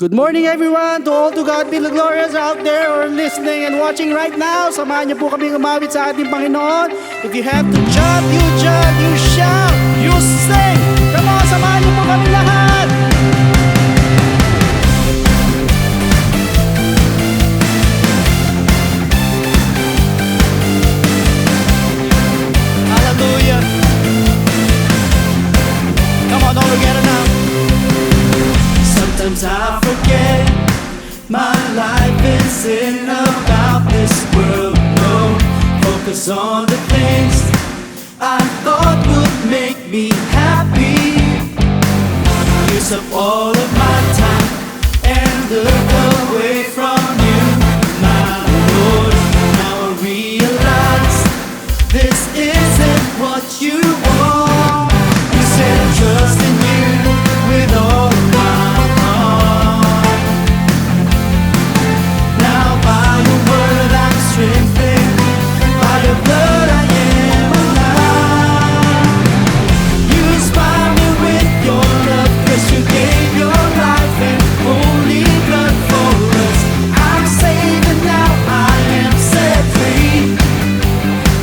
Good morning everyone, to all to God be the glorious out there or listening and watching right now. Samahan niyo po kami umawit sa ating Panginoon. If you have to jump, you shout, you sing. Come on, samahan niyo po kami lahat. Hallelujah. Come on, all together now. Sometimes I forget my life isn't about this world. No, focus on the things I thought would make me happy. Use up all of my time and look away from you, my Lord. Now I realize this isn't what you want. You said trust in you with all of my strengthened by your blood. I am alive. You inspire me with your love, 'cause you gave your life and holy blood for us. I'm saved and now I am set free.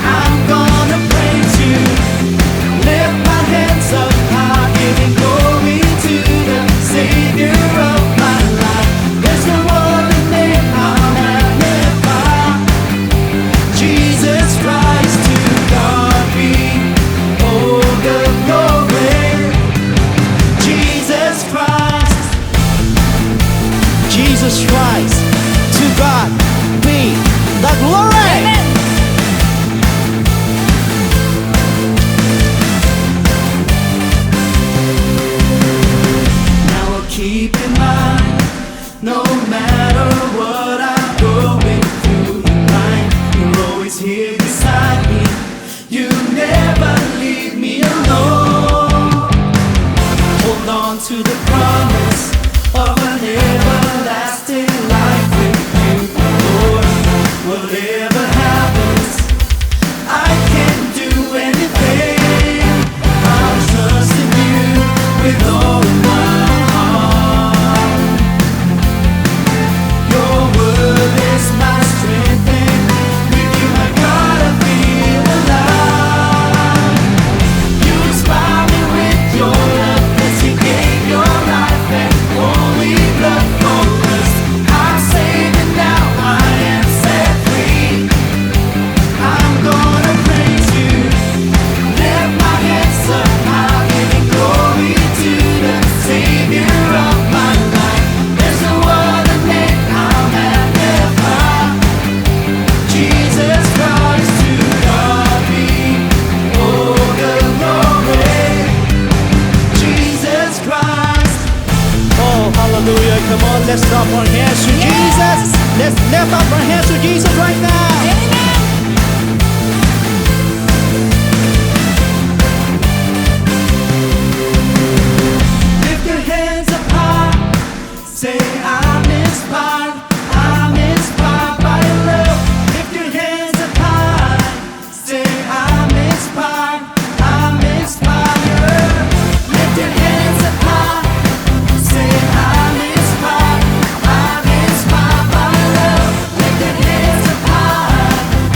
I'm gonna praise you, lift my hands up high, giving glory to the Savior of my life. There's no other name I'll magnify. Jesus Christ, to God be all the glory. Jesus Christ, Jesus Christ, to God be the glory. Amen. Now I'll keep in mind, no matter what I'm going through in life, you're always here beside me. You never leave me alone. Hold on to the promise of an everlasting life with you, Lord. Whatever happens, I can do anything. I'll trust in you with all of my heart. Your word is my strength, and with you I gotta feel alive. You inspire me with your love, 'cause you gave your life and holy blood for us. I'm saved and now I am set free. I'm gonna praise you, lift my hands up high, giving glory to the Savior of my life. There's no other name I'll magnify. Jesus Christ, to God be all the glory. Jesus Christ. Oh, hallelujah. Come on, let's clap our hands to Jesus. Let's lift up our hands to Jesus right now. Lift your hands up high. Say, I'm inspired. I'm inspired by your love. Lift your hands up high. Say, I'm inspired. I'm inspired. Lift your hands up high. Say, I'm inspired. I'm inspired by your love. Lift your hands up high.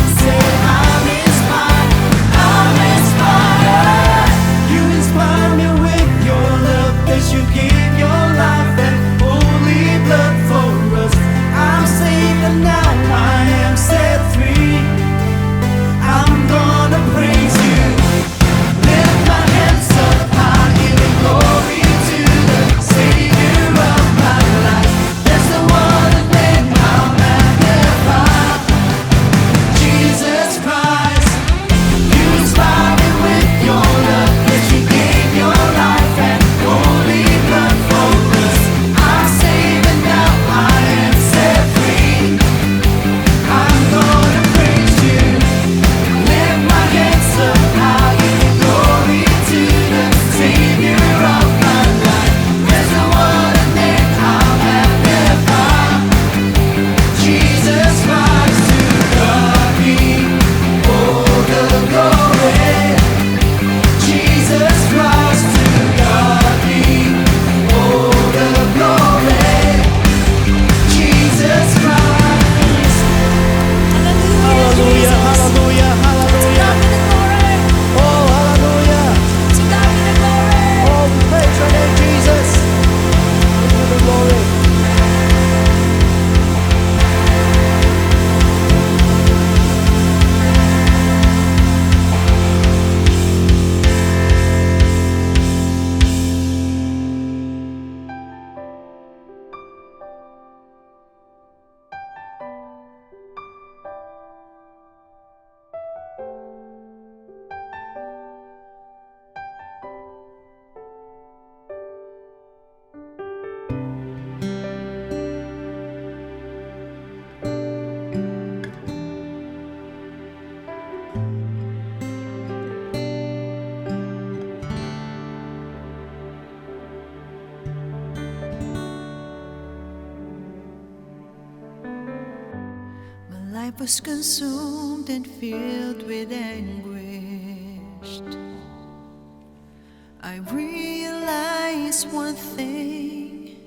Life was consumed and filled with anguish. I realized one thing,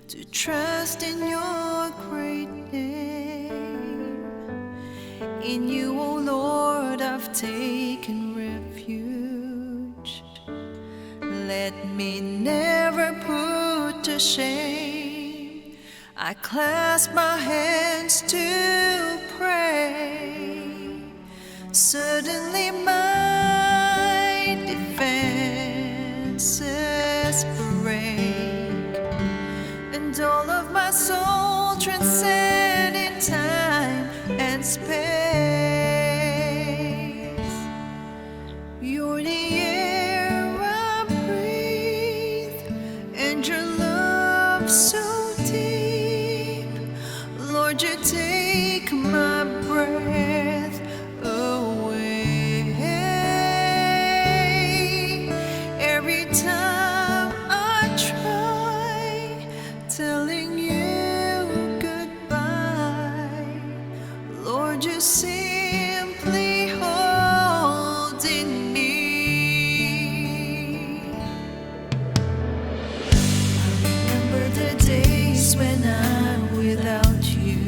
to trust in your great name. In you, O Lord, I've taken refuge. Let me never put to shame. I clasp my hands to pray. Suddenly my defenses break, and all of my soul transcend in time and space. You're the air I breathe, and your love so deep. Lord, you take my breath away. Every time I try telling you goodbye, Lord, you simply hold in me. I remember the days when I'm without you.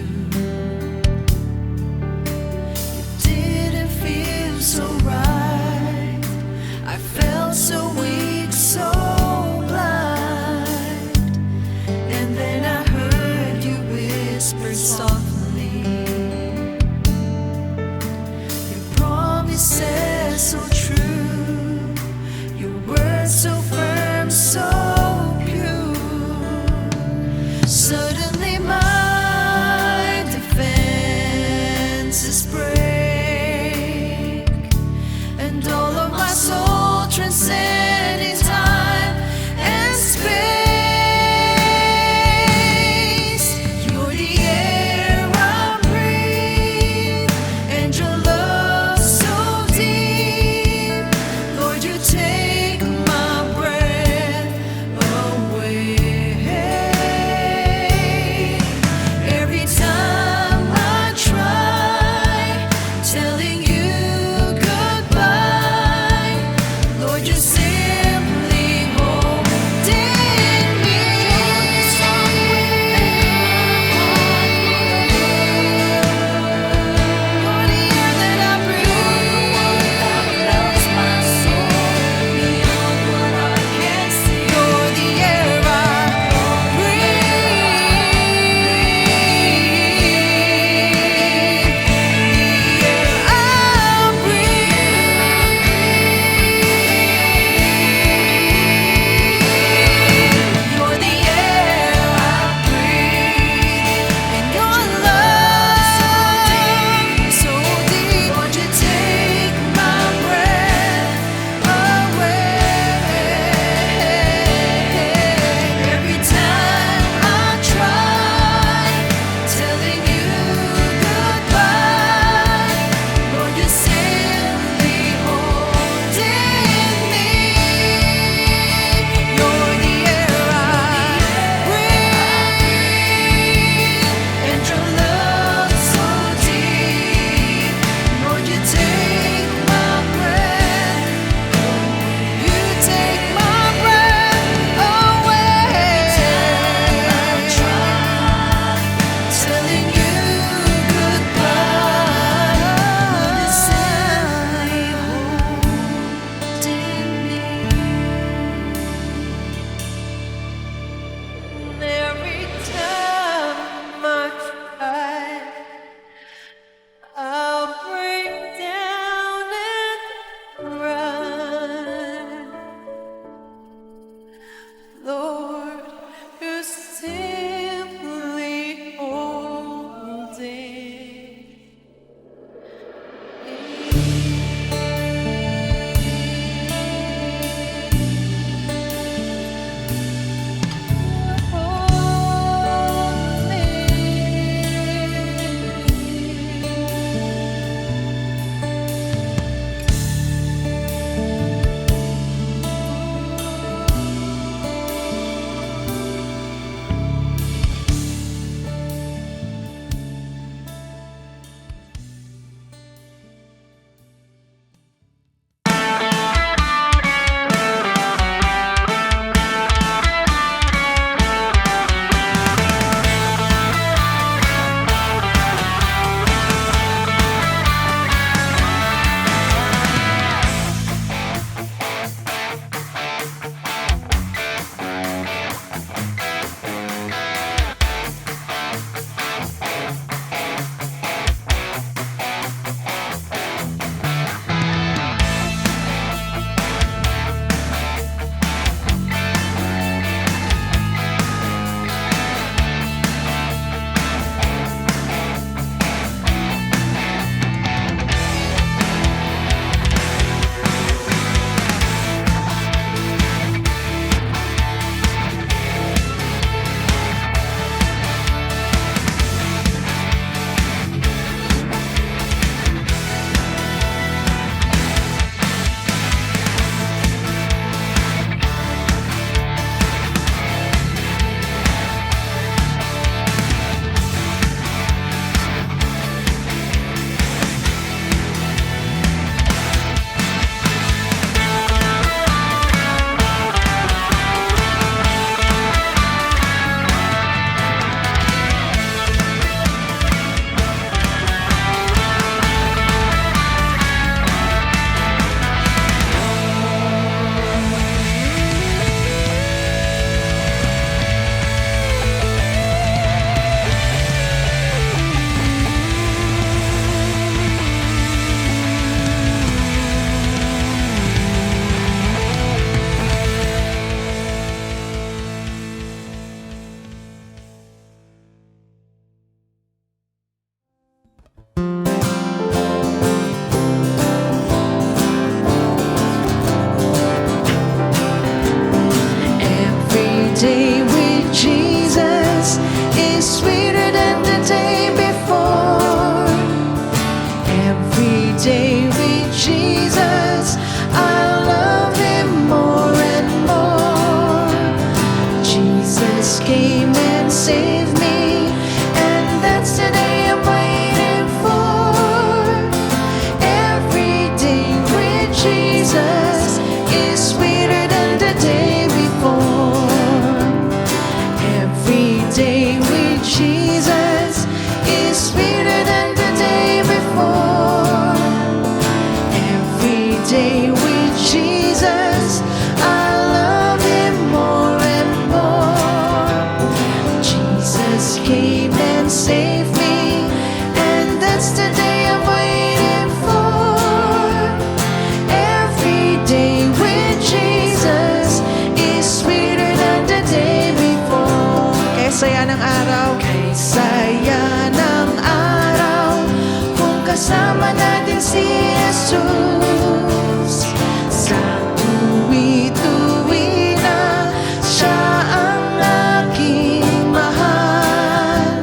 saya ng araw, saya ng araw, kung kasama natin si Jesus. Sa tuwi-tuwi na siya ang aking mahal,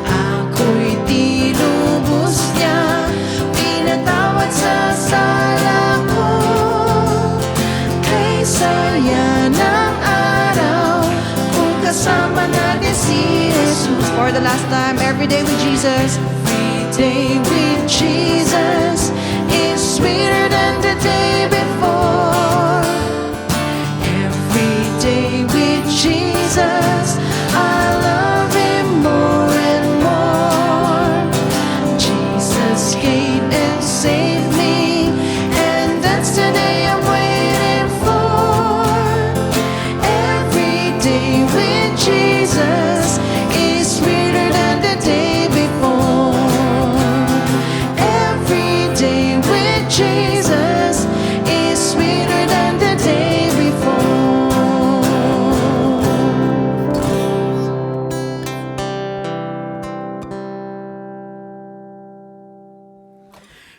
ako'y tinubos niya, pinatawad sa sala ko. Kay saya ng araw, kung kasama natin si Jesus. For the last time, every day with Jesus. Every day with Jesus is sweeter than the day before. Every day with Jesus, I love Him more and more. Jesus came and saved me, and that's the day I'm waiting for. Every day with Jesus is sweeter than the day before. Every day with Jesus is sweeter than the day before.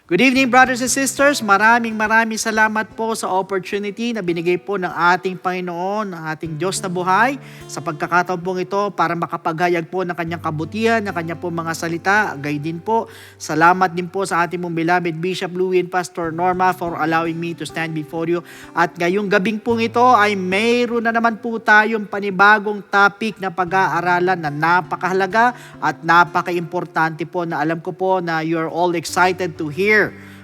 Good evening, brothers and sisters. Maraming salamat po sa opportunity na binigay po ng ating Panginoon, ng ating Diyos na buhay, sa pagkakataon pong ito para makapaghayag po ng kanyang kabutihan, ng kanyang po mga salita. Gay din po, salamat din po sa ating mong beloved Bishop Louie and Pastor Norma for allowing me to stand before you. At ngayong gabing pong ito ay mayroon na naman po tayong panibagong topic na pag-aaralan na napakahalaga at napaka-importante po, na alam ko po na you're all excited to hear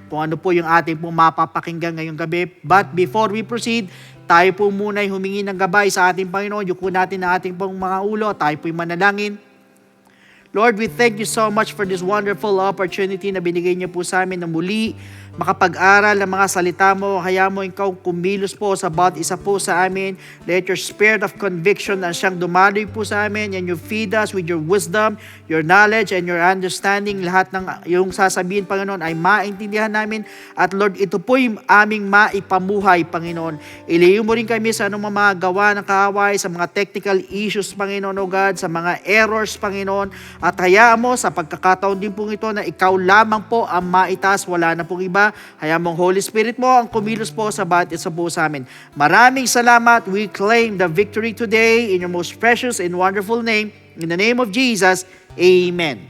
kung ano po yung ating pong mapapakinggan ngayong gabi. But before we proceed, tayo po muna ay humingi ng gabay sa ating Panginoon. Yuko natin na ating pong mga ulo, tayo po manalangin. Lord, we thank you so much for this wonderful opportunity na binigay niyo po sa amin na muli makapag-aral ng mga salita mo. Kaya mo ikaw kumilos po sa bawat isa po sa amin. Let your spirit of conviction na siyang dumaloy po sa amin, and you feed us with your wisdom, your knowledge, and your understanding. Lahat ng yung sasabihin, Panginoon, ay maintindihan namin. At Lord, ito po yung aming maipamuhay, Panginoon. Ilayo mo rin kami sa anong mga gawa ng kaaway, sa mga technical issues, Panginoon, O God, sa mga errors, Panginoon. At hayaan mo sa pagkakataon din pong ito na ikaw lamang po ang maitas, wala na pong iba. Hayaan mong Holy Spirit mo ang kumilos po sa bawat isa po sa amin. Maraming salamat. We claim the victory today in your most precious and wonderful name. In the name of Jesus, Amen.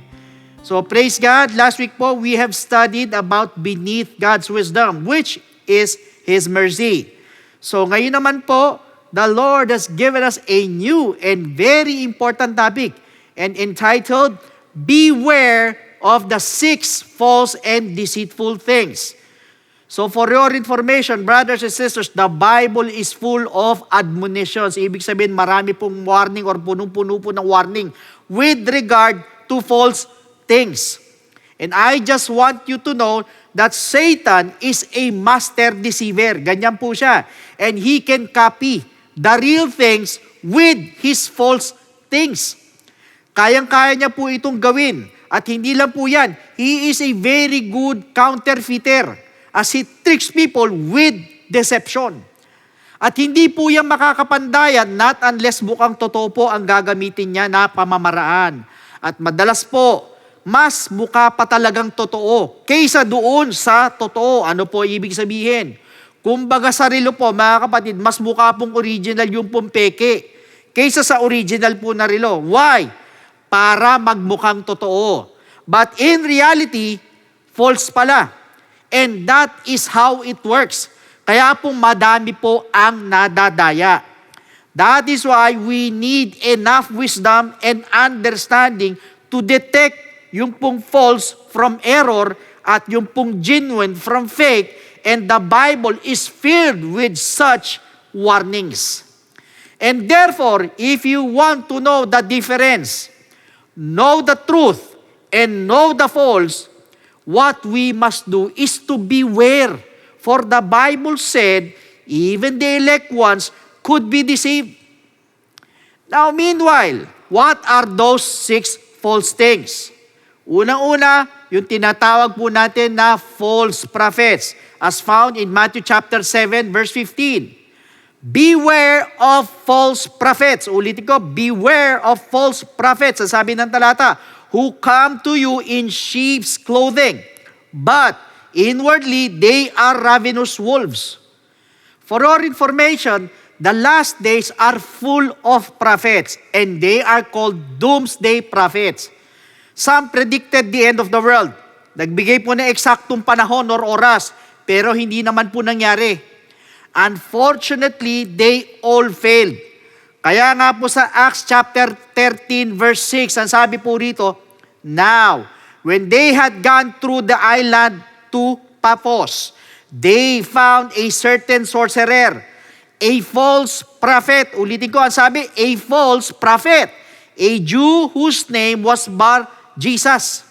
So praise God. Last week po, we have studied about beneath God's wisdom, which is His mercy. So ngayon naman po, the Lord has given us a new and very important topic, and entitled, Beware of the 6 false and deceitful things. So for your information, brothers and sisters, the Bible is full of admonitions. Ibig sabihin, marami pong warning or punong-puno po ng warning with regard to false things. And I just want you to know that Satan is a master deceiver. Ganyan po siya. And he can copy the real things with his false things. Kayang-kaya niya po itong gawin. At hindi lang po yan, he is a very good counterfeiter as he tricks people with deception. At hindi po yan makakapandayan not unless mukhang totoo po ang gagamitin niya na pamamaraan. At madalas po, mas mukha pa talagang totoo kaysa doon sa totoo. Ano po ibig sabihin? Kumbaga sa relo po, mga kapatid, mas mukha pong original yung pong peke kaysa sa original po na relo. Why? Para magmukhang totoo. But in reality, false pala. And that is how it works. Kaya po madami po ang nadadaya. That is why we need enough wisdom and understanding to detect yung pong false from error at yung pong genuine from fake. And the Bible is filled with such warnings. And therefore, if you want to know the difference, know the truth, and know the false, what we must do is to beware. For the Bible said, even the elect ones could be deceived. Now, meanwhile, what are those 6 false things? Unang-una, yung tinatawag po natin na false prophets, as found in Matthew chapter 7, verse 15. beware of false prophets. Ulitin ko, beware of false prophets. Ang sabi ng talata, who come to you in sheep's clothing, but inwardly they are ravenous wolves. For our information, the last days are full of prophets, and they are called doomsday prophets. Some predicted the end of the world. Nagbigay po ng eksaktong panahon or oras, pero hindi naman po nangyari. Unfortunately, they all failed. Kaya nga po sa Acts chapter 13 verse 6, ang sabi po rito, now, when they had gone through the island to Paphos, they found a certain sorcerer, a false prophet. Ulitin ko, ang sabi, a false prophet, a Jew whose name was Bar Jesus.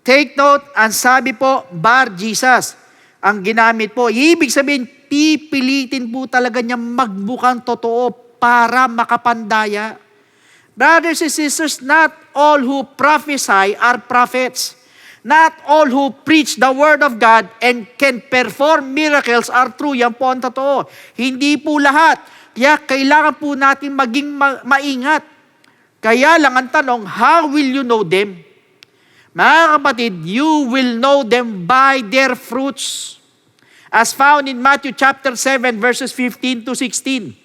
Take note, ang sabi po, Bar Jesus, ang ginamit po. Ibig sabihin, pipilitin po talaga niya magbukang totoo para makapandaya. Brothers and sisters, not all who prophesy are prophets. Not all who preach the word of God and can perform miracles are true. Yan po ang totoo. Hindi po lahat. Kaya kailangan po natin maging maingat. Kaya lang ang tanong, how will you know them? Mga kapatid, you will know them by their fruits. As found in Matthew chapter 7 verses 15 to 16.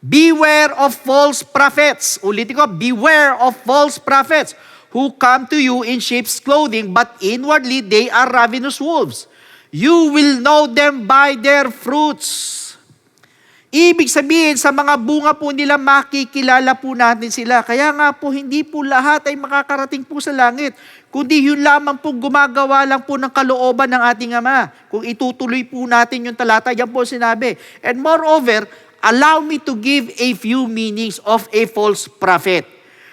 Beware of false prophets. Ulitin ko, beware of false prophets who come to you in sheep's clothing, but inwardly they are ravenous wolves. You will know them by their fruits. Ibig sabihin, sa mga bunga po nila, makikilala po natin sila. Kaya nga po, hindi po lahat ay makakarating po sa langit. Kundi yun lamang po gumagawa lang po ng kalooban ng ating Ama. Kung itutuloy po natin yung talata, yan po sinabi. And moreover, allow me to give a few meanings of a false prophet.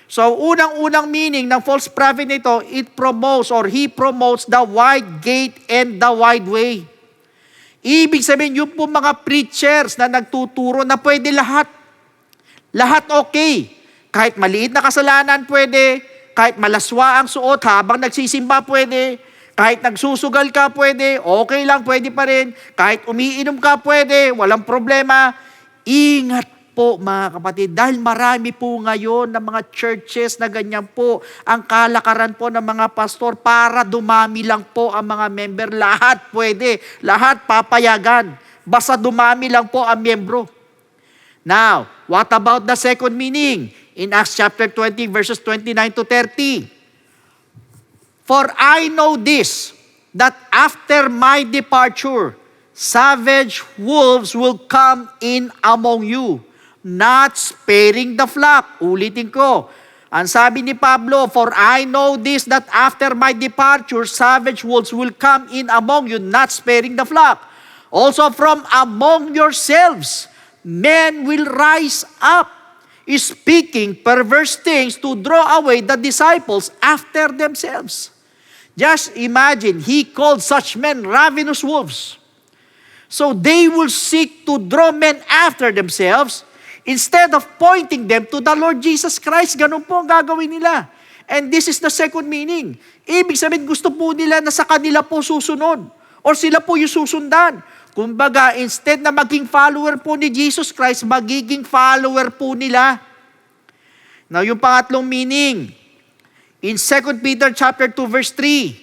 So, unang-unang meaning ng false prophet nito, it promotes or he promotes the wide gate and the wide way. Ibig sabihin, yung po mga preachers na nagtuturo na pwede lahat. Lahat okay. Kahit maliit na kasalanan pwede, kahit malaswa ang suot habang nagsisimba pwede, kahit nagsusugal ka pwede, okay lang, pwede pa rin. Kahit umiinom ka pwede, walang problema. Ingat po mga kapatid, dahil marami po ngayon ng mga churches na ganyan po ang kalakaran po ng mga pastor para dumami lang po ang mga member. Lahat pwede, lahat papayagan. Basta dumami lang po ang membro. Now, what about the second meaning? In Acts chapter 20 verses 29 to 30. For I know this, that after my departure, savage wolves will come in among you, not sparing the flock. Ulitin ko. Ang sabi ni Pablo, for I know this, that after my departure, savage wolves will come in among you, not sparing the flock. Also from among yourselves, men will rise up, speaking perverse things to draw away the disciples after themselves. Just imagine, he called such men ravenous wolves. So they will seek to draw men after themselves, instead of pointing them to the Lord Jesus Christ. Ganun po ang gagawin nila. And this is the second meaning. Ibig sabihin, gusto po nila na sa kanila po susunod. Or sila po yung susundan. Kumbaga, instead na maging follower po ni Jesus Christ, magiging follower po nila. Now, yung pangatlong meaning, in 2 Peter chapter 2 verse 3,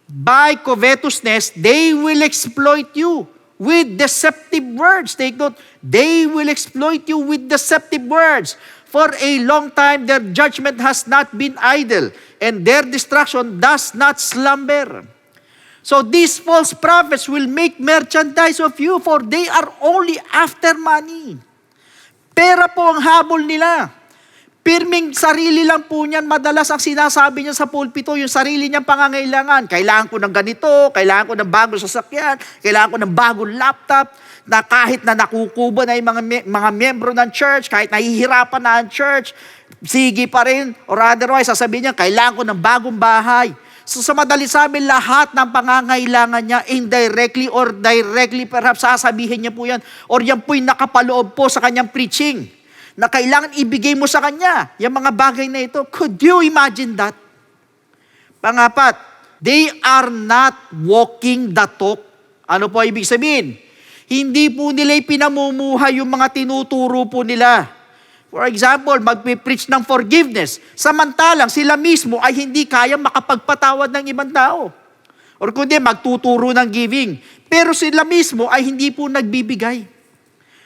by covetousness, they will exploit you with deceptive words. Take note, they will exploit you with deceptive words. For a long time, their judgment has not been idle, and their destruction does not slumber. So these false prophets will make merchandise of you, for they are only after money. Pera po ang habol nila. Pirming sarili lang po niyan, madalas ang sinasabi niya sa pulpito, yung sarili niyang pangangailangan. Kailangan ko ng ganito, kailangan ko ng bagong sasakyan, kailangan ko ng bagong laptop, na kahit na nakukubo na yung mga membro ng church, kahit nahihirapan na ang church, sige pa rin, or otherwise, sasabihin niya, kailangan ko ng bagong bahay. So sa madali sabi, lahat ng pangangailangan niya, indirectly or directly, perhaps sasabihin niya po yan, or yan po'y nakapaloob po sa kanyang preaching, na kailangan ibigay mo sa kanya, yung mga bagay na ito. Could you imagine that? Pangapat, they are not walking the talk. Ano po ibig sabihin? Hindi po nila pinamumuhay yung mga tinuturo po nila. For example, magpipreach ng forgiveness, samantalang sila mismo ay hindi kaya makapagpatawad ng ibang tao. Or kundi magtuturo ng giving, pero sila mismo ay hindi po nagbibigay.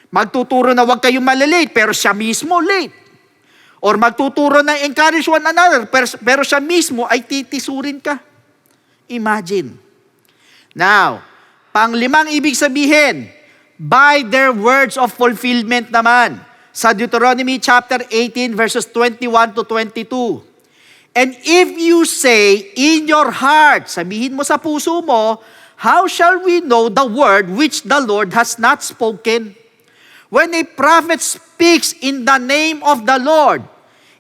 Magtuturo na huwag kayong malilate, pero siya mismo late. Or magtuturo na encourage one another, pero siya mismo ay titisurin ka. Imagine. Now, panglimang ibig sabihin, by their words of fulfillment naman, sa Deuteronomy chapter 18 verses 21 to 22. And if you say in your heart, sabihin mo sa puso mo, how shall we know the word which the Lord has not spoken? When a prophet speaks in the name of the Lord,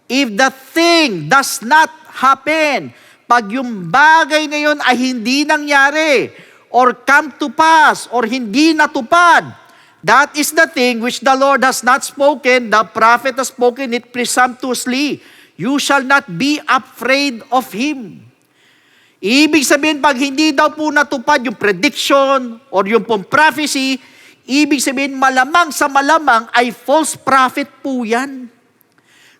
if the thing does not happen, pag yung bagay na yun ay hindi nangyari, or come to pass, or hindi natupad, that is the thing which the Lord has not spoken, the prophet has spoken it presumptuously. You shall not be afraid of him. Ibig sabihin, pag hindi daw po natupad yung prediction or yung pong prophecy, ibig sabihin, malamang sa malamang ay false prophet po yan.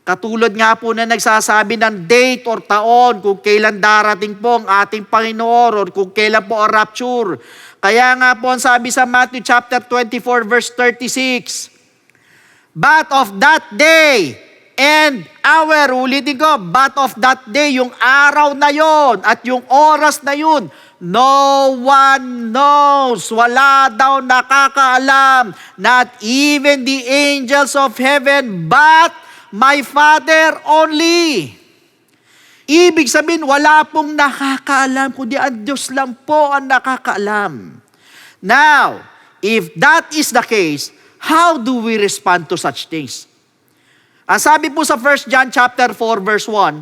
Katulad nga po na nagsasabi ng date or taon kung kailan darating po ang ating Panginoon or kung kailan po ang rapture. Kaya nga po ang sabi sa Matthew chapter 24 verse 36, but of that day and hour, ulitin ko, but of that day, yung araw na yon at yung oras na yun, no one knows, wala daw nakakaalam, not even the angels of heaven, but my Father only. Ibig sabihin, wala pong nakakaalam, kundi ang Diyos lang po ang nakakaalam. Now, if that is the case, how do we respond to such things? Ang sabi po sa 1 John chapter 4 verse 1,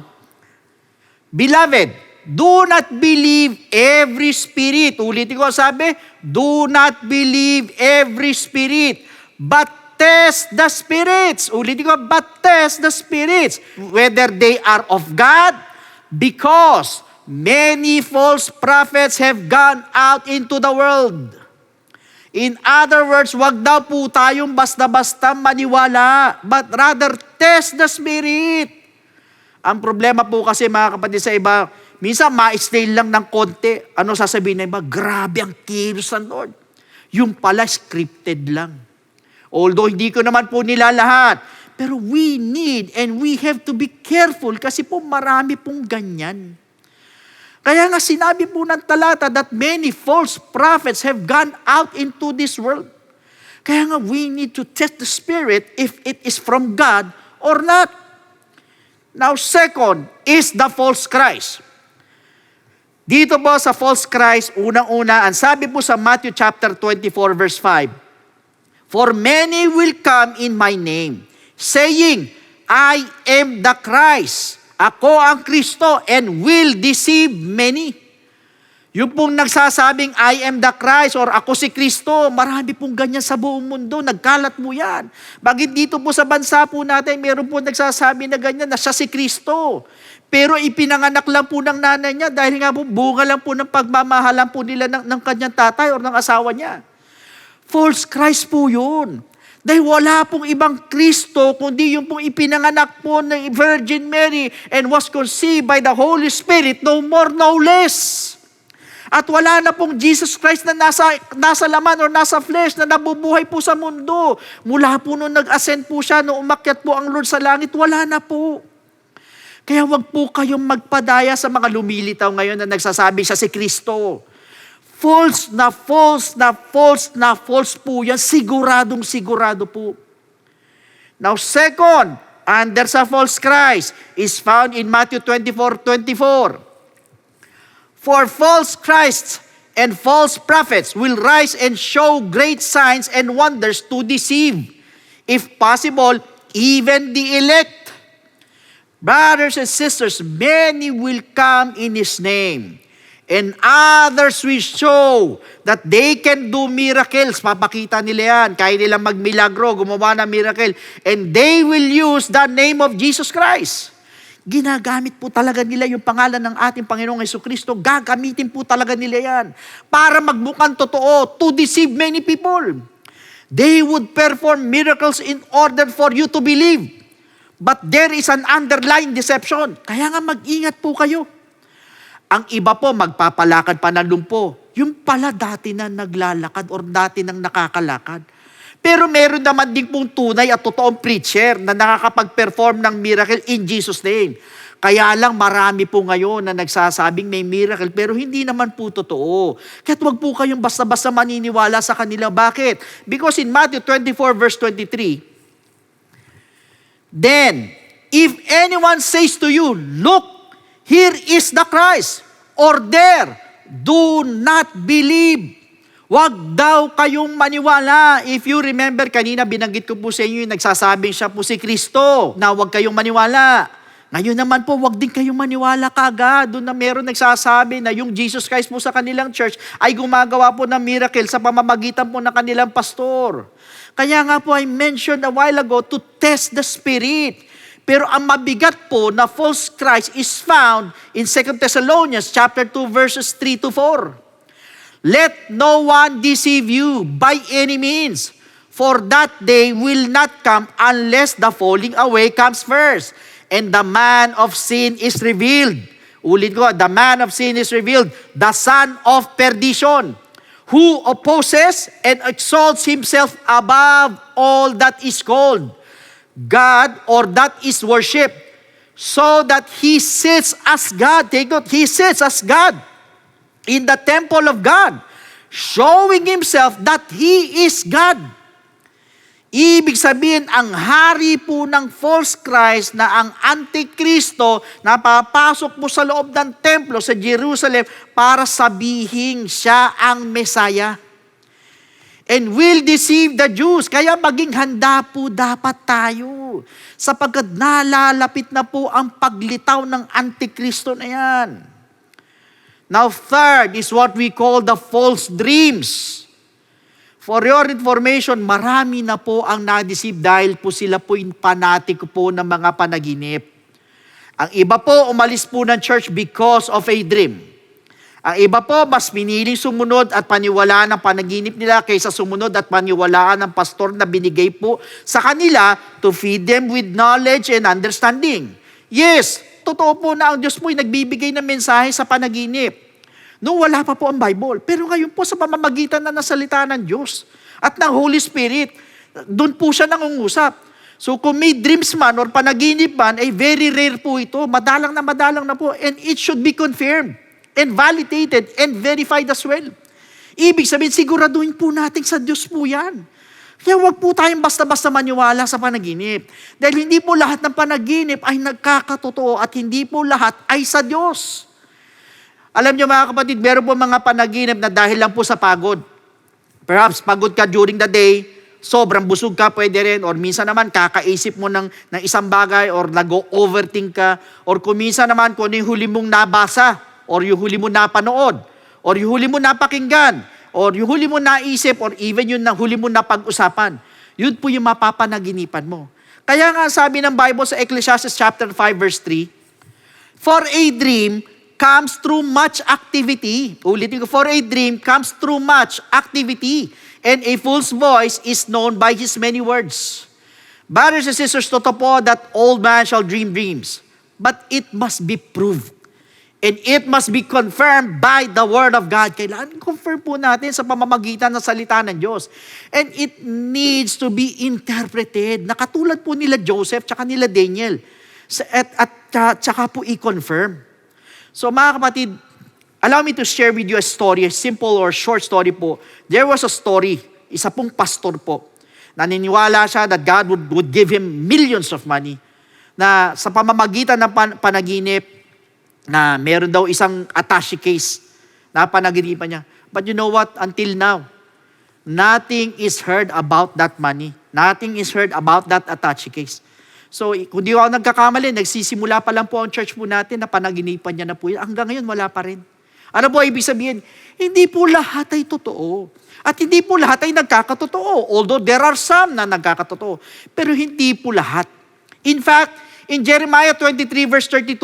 Beloved, do not believe every spirit. Ulitin ko sabi, do not believe every spirit, but test the spirits. Ulitin ko, but test the spirits, whether they are of God, because many false prophets have gone out into the world. In other words, wag daw po tayong basta-basta maniwala, but rather test the spirit. Ang problema po kasi mga kapatid sa iba, minsan ma-stay lang ng konti. Ano sasabihin na iba? Grabe ang kilos ng Lord. Yung pala scripted lang. Although hindi ko naman po nila lahat, pero we need and we have to be careful kasi po marami pong ganyan. Kaya nga sinabi po ng talata that many false prophets have gone out into this world. Kaya nga we need to test the spirit if it is from God or not. Now second is the false Christ. Dito po sa false Christ, unang-una, ang sabi po sa Matthew chapter 24 verse 5, For many will come in my name, saying, I am the Christ. Ako ang Kristo, and will deceive many. Yung pong nagsasabing, I am the Christ, or ako si Kristo, marami pong ganyan sa buong mundo, nagkalat mo yan. Bakit dito po sa bansa po natin, meron po nagsasabi na ganyan, na siya si Kristo. Pero ipinanganak lang po ng nanay niya, dahil nga po, bunga lang po ng pagmamahalan po nila ng kanyang tatay or ng asawa niya. False Christ po yun. Dahil wala pong ibang Kristo, kundi yung pong ipinanganak po ng Virgin Mary and was conceived by the Holy Spirit, no more, no less. At wala na pong Jesus Christ na nasa laman or nasa flesh na nabubuhay po sa mundo. Mula po nung nag-ascend po siya, nung umakyat po ang Lord sa langit, wala na po. Kaya wag po kayong magpadaya sa mga lumilitaw ngayon na nagsasabi siya si Kristo. False na false na false na false po yan. Siguradong sigurado po. Now second, under sa false Christ is found in Matthew 24:24. For false Christs and false prophets will rise and show great signs and wonders to deceive, if possible, even the elect. Brothers and sisters, many will come in His name. And others will show that they can do miracles. Papakita nila yan. Kaya nila magmilagro, gumawa ng miracle. And they will use the name of Jesus Christ. Ginagamit po talaga nila yung pangalan ng ating Panginoong Jesucristo. Gagamitin po talaga nila yan. Para magmukhang totoo, to deceive many people. They would perform miracles in order for you to believe. But there is an underlying deception. Kaya nga mag-ingat po kayo. Ang iba po, magpapalakad pa ng lumpo. Yung pala dati na naglalakad or dati nang nakakalakad. Pero meron naman din pong tunay at totoong preacher na nakakapag-perform ng miracle in Jesus' name. Kaya lang marami po ngayon na nagsasabing may miracle pero hindi naman po totoo. Kaya't wag po kayong basta-basta maniniwala sa kanila. Bakit? Because in Matthew 24 verse 23, then, if anyone says to you, look, here is the Christ, or there, do not believe. Wag daw kayong maniwala. If you remember, kanina binanggit ko po sa inyo yung nagsasabing siya po si Kristo, na wag kayong maniwala. Ngayon naman po, wag din kayong maniwala kagad. Doon na meron nagsasabi na yung Jesus Christ po sa kanilang church ay gumagawa po ng miracle sa pamamagitan po ng kanilang pastor. Kaya nga po, I mentioned a while ago to test the spirit. Pero ang mabigat po na false Christ is found in 2 Thessalonians chapter 2 verses 3 to 4. Let no one deceive you by any means, for that day will not come unless the falling away comes first. And the man of sin is revealed. Ulit ko, the man of sin is revealed, the son of perdition, who opposes and exalts himself above all that is called God or that is worshipped, so that he sits as God. Take note, he sits as God in the temple of God, showing himself that he is God. Ibig sabihin, ang hari po ng false Christ na ang Antikristo na papasok po sa loob ng templo sa Jerusalem para sabihin siya ang Messiah. And will deceive the Jews. Kaya maging handa po dapat tayo sapagkat nalalapit na po ang paglitaw ng Antikristo na yan. Now third is what we call the false dreams. For your information, marami na po ang na-deceive dahil po sila po yung panatiko po ng mga panaginip. Ang iba po umalis po ng church because of a dream. Ang iba po mas piniling sumunod at paniwalaan ng panaginip nila kaysa sumunod at paniwalaan ng pastor na binigay po sa kanila to feed them with knowledge and understanding. Yes, totoo po na ang Diyos po ay nagbibigay ng mensahe sa panaginip. Nung wala pa po ang Bible. Pero ngayon po sa pamamagitan na ng salita ng Diyos at ng Holy Spirit, doon po siya nangungusap. So kung may dreams man or panaginip man, ay very rare po ito. Madalang na po. And it should be confirmed and validated and verified as well. Ibig sabihin, siguraduhin po natin sa Diyos po yan. Kaya huwag po tayong basta-basta maniwala sa panaginip. Dahil hindi po lahat ng panaginip ay nagkakatotoo at hindi po lahat ay sa Diyos. Alam niyo mga kapatid, meron po mga panaginip na dahil lang po sa pagod. Perhaps pagod ka during the day, sobrang busog ka, pwede rin. Or minsan naman, kakaisip mo ng isang bagay or nag-overthink ka. Or kung minsan naman, kung ano yung huli mong nabasa, or yung huli mo napanood, or yung huli mo napakinggan, or yung huli mo naisip, or even yung huli mo napag-usapan. Yun po yung mapapanaginipan mo. Kaya nga sabi ng Bible sa Ecclesiastes chapter 5 verse 3, for a dream comes through much activity. Ulitin ko, for a dream comes through much activity, and a fool's voice is known by his many words. Brothers and sisters, totoo po that old man shall dream dreams, but it must be proved. And it must be confirmed by the Word of God. Kailangan confirm po natin sa pamamagitan ng salita ng Diyos. And it needs to be interpreted. Nakatulad po nila Joseph, tsaka nila Daniel. Tsaka po i-confirm. So mga kapatid, allow me to share with you a story, a simple or short story po. There was a story, isa pong pastor po, naniniwala siya that God would give him millions of money, na sa pamamagitan ng panaginip, na meron daw isang attache case na panaginipan niya. But you know what? Until now, nothing is heard about that money. Nothing is heard about that attache case. So, kung di ako nagkakamali, nagsisimula pa lang po ang church po natin na panaginipan niya na po yun. Hanggang ngayon, wala pa rin. Ano po ibig sabihin? Hindi po lahat ay totoo. At hindi po lahat ay nagkakatotoo. Although there are some na nagkakatotoo. Pero hindi po lahat. In fact, in Jeremiah 23 verse 32,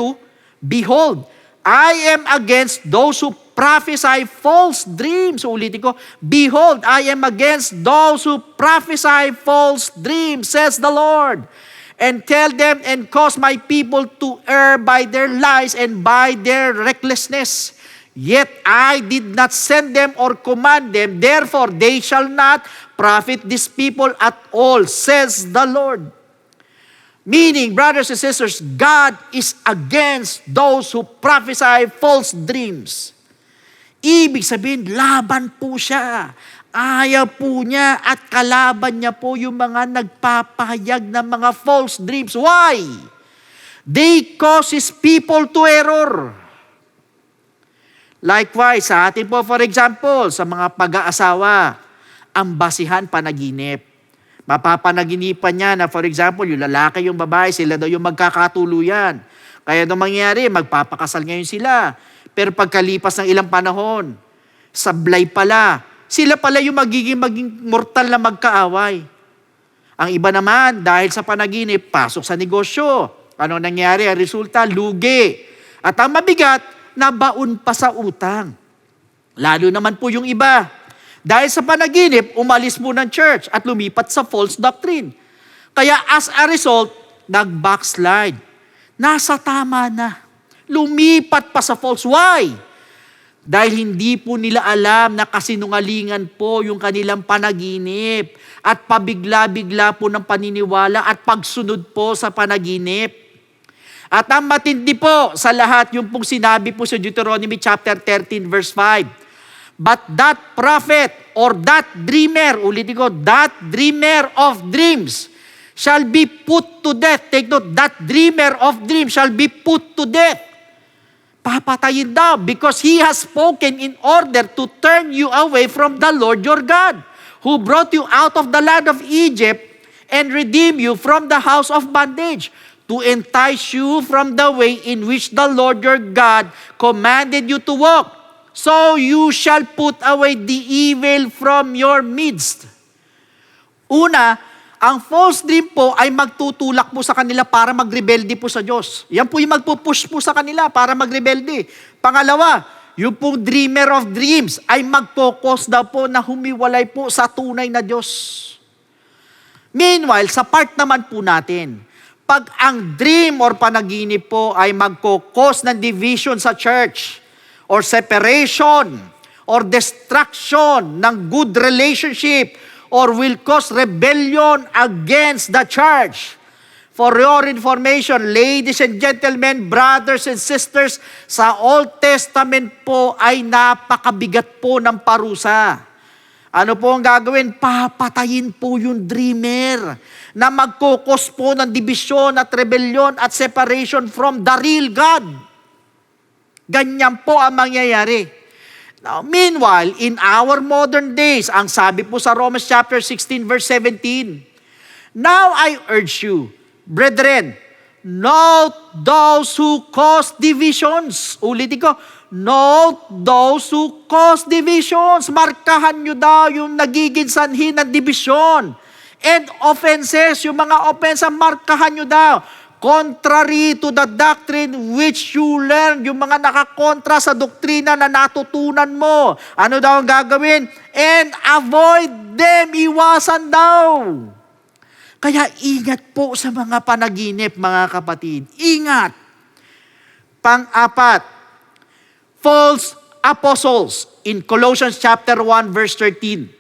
behold, I am against those who prophesy false dreams. Ulitin ko, behold, I am against those who prophesy false dreams, says the Lord. And tell them and cause my people to err by their lies and by their recklessness. Yet I did not send them or command them, therefore they shall not profit these people at all, says the Lord. Meaning, brothers and sisters, God is against those who prophesy false dreams. Ibig sabihin, laban po siya. Ayaw po niya at kalaban niya po yung mga nagpapahayag ng mga false dreams. Why? They causes people to error. Likewise, sa atin po, for example, sa mga pag-aasawa, ang basihan panaginip. Mapapanaginipan niya na, for example, yung lalaki, yung babae, sila daw yung magkakatuluyan. Kaya nung mangyari, magpapakasal ngayon sila. Pero pagkalipas ng ilang panahon, sablay pala, sila pala yung maging mortal na magkaaway. Ang iba naman, dahil sa panaginip, pasok sa negosyo. Ano nangyari? Ang resulta, lugi. At ang mabigat, nabaon pa sa utang. Lalo naman po yung iba. Dahil sa panaginip, umalis mo ng church at lumipat sa false doctrine. Kaya as a result, nag-backslide. Nasa tama na. Lumipat pa sa false. Why? Dahil hindi po nila alam na kasinungalingan po yung kanilang panaginip at pabigla-bigla po ng paniniwala at pagsunod po sa panaginip. At ang matindi po sa lahat, yung pong sinabi po sa Deuteronomy chapter 13 verse 5. But that prophet or that dreamer, ulitin ko, that dreamer of dreams shall be put to death. Take note, that dreamer of dreams shall be put to death. Papatayin daw because he has spoken in order to turn you away from the Lord your God, who brought you out of the land of Egypt and redeemed you from the house of bondage, to entice you from the way in which the Lord your God commanded you to walk. So you shall put away the evil from your midst. Una, ang false dream po ay magtutulak po sa kanila para magrebelde po sa Diyos. Yan po yung magpupush po sa kanila para magrebelde. Pangalawa, yung pong dreamer of dreams ay magfocus daw po na humiwalay po sa tunay na Diyos. Meanwhile, sa part naman po natin, pag ang dream or panaginip po ay magkukos ng division sa church or separation or destruction ng good relationship or will cause rebellion against the church. For your information, ladies and gentlemen, brothers and sisters, sa Old Testament po ay napakabigat po ng parusa. Ano po ang gagawin? Papatayin po yung dreamer na magkukos po ng division at rebellion at separation from the real God. Ganyan po ang mangyayari. Now, meanwhile, in our modern days, ang sabi po sa Romans chapter 16 verse 17, now I urge you, brethren, note those who cause divisions. Ulitin ko, note those who cause divisions. Markahan nyo daw yung nagiging sanhi ng division. And offenses, yung mga offensa, markahan nyo daw. Contrary to the doctrine which you learned, yung mga nakakontra sa doktrina na natutunan mo. Ano daw ang gagawin? And avoid them, iwasan daw. Kaya ingat po sa mga panaginip, mga kapatid. Ingat. Pang-apat, false apostles in Colossians chapter 1 verse 13.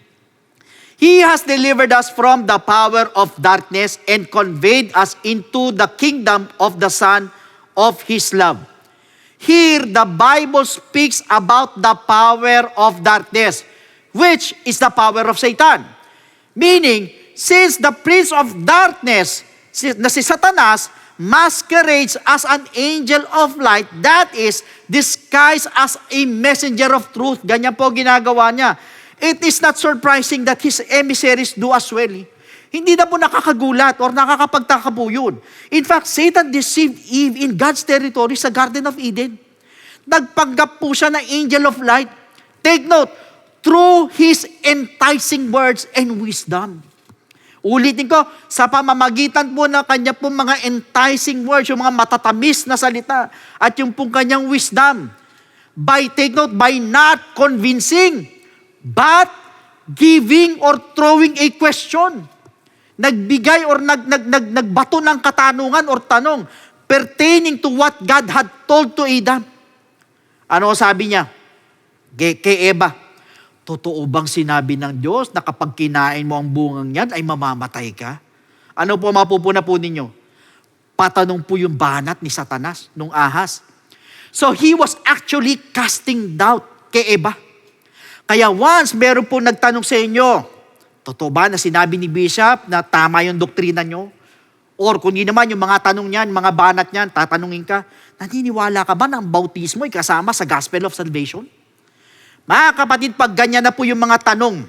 He has delivered us from the power of darkness and conveyed us into the kingdom of the Son of His love. Here, the Bible speaks about the power of darkness, which is the power of Satan. Meaning, since the prince of darkness, na si Satanas, masquerades as an angel of light, that is, disguised as a messenger of truth. Ganyan po ginagawa niya. It is not surprising that his emissaries do as well. Hindi na po nakakagulat or nakakapagtaka po yun. In fact, Satan deceived Eve in God's territory sa Garden of Eden. Nagpanggap po siya na angel of light. Take note, through his enticing words and wisdom. Ulitin ko, sa pamamagitan po ng kanya pong mga enticing words, yung mga matatamis na salita, at yung pong kanyang wisdom. take note, by not convincing, but giving or throwing a question. Nagbigay or nagbato ng katanungan or tanong pertaining to what God had told to Adam. Ano sabi niya? Kay Eva, totoo bang sinabi ng Diyos na kapag kinain mo ang bungang yan ay mamamatay ka? Ano po mapupuna po ninyo? Patanong po yung banat ni Satanas nung ahas. So he was actually casting doubt kay Eva. Kaya once meron po nagtanong sa inyo, totoo ba na sinabi ni Bishop na tama yung doktrina nyo? Or kung di naman yung mga tanong niyan, mga banat niyan, tatanungin ka, naniniwala ka ba na ang bautismo ay kasama sa gospel of salvation? Mga kapatid, pag ganyan na po yung mga tanong,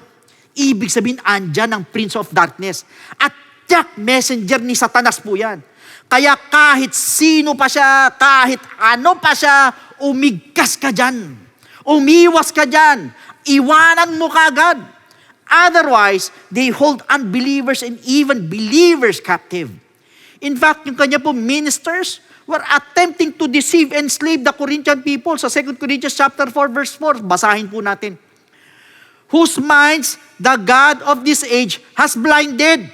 ibig sabihin andyan ang Prince of Darkness. At Jack messenger ni Satanas po yan. Kaya kahit sino pa siya, kahit ano pa siya, umigkas ka dyan. Umiwas ka dyan. Iwanan mo kagad. Otherwise, they hold unbelievers and even believers captive. In fact, yung kanya po ministers were attempting to deceive and enslave the Corinthian people. Sa 2 Corinthians chapter 4, verse 4, basahin po natin. Whose minds the God of this age has blinded,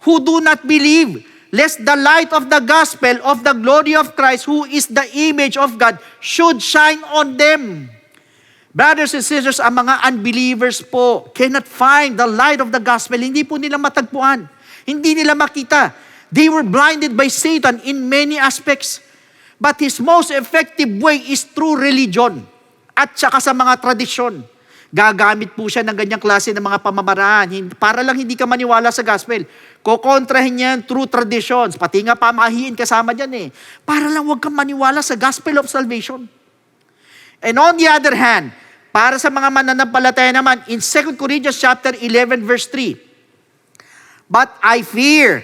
who do not believe, lest the light of the gospel of the glory of Christ, who is the image of God, should shine on them. Brothers and sisters, ang mga unbelievers po cannot find the light of the gospel. Hindi po nila matagpuan. Hindi nila makita. They were blinded by Satan in many aspects. But his most effective way is through religion at saka sa mga tradisyon. Gagamit po siya ng ganyang klase ng mga pamamaraan para lang hindi ka maniwala sa gospel. Kukontrahin yan through traditions. Pati nga pamahiin kasama dyan eh. Para lang huwag kang maniwala sa gospel of salvation. And on the other hand, para sa mga mananampalataya naman, in 2 Corinthians chapter 11 verse 3, but I fear,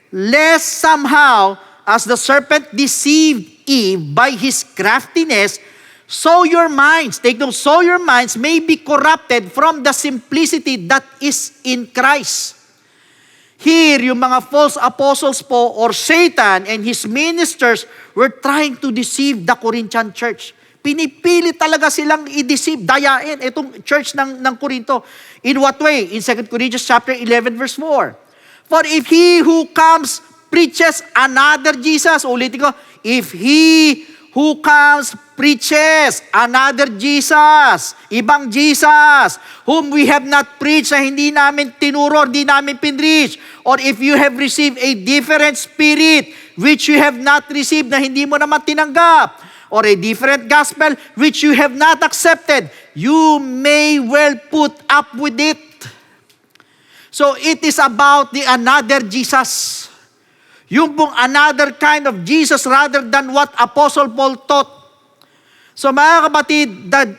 lest somehow, as the serpent deceived Eve by his craftiness, so your minds, take note, so your minds may be corrupted from the simplicity that is in Christ. Here, yung mga false apostles po, or Satan and his ministers, were trying to deceive the Corinthian church. Pinipilit talaga silang i-deceive, dayain itong church ng Corinto. In what way? In 2 Corinthians chapter 11 verse 4. For if he who comes preaches another Jesus, ulitin ko, if he who comes preaches another Jesus, ibang Jesus, whom we have not preached, na hindi namin tinuro, hindi namin pinreach, or if you have received a different spirit, which you have not received, na hindi mo naman tinanggap, or a different gospel which you have not accepted, you may well put up with it. So it is about the another Jesus. Yung pong another kind of Jesus rather than what Apostle Paul taught. So mga kapatid,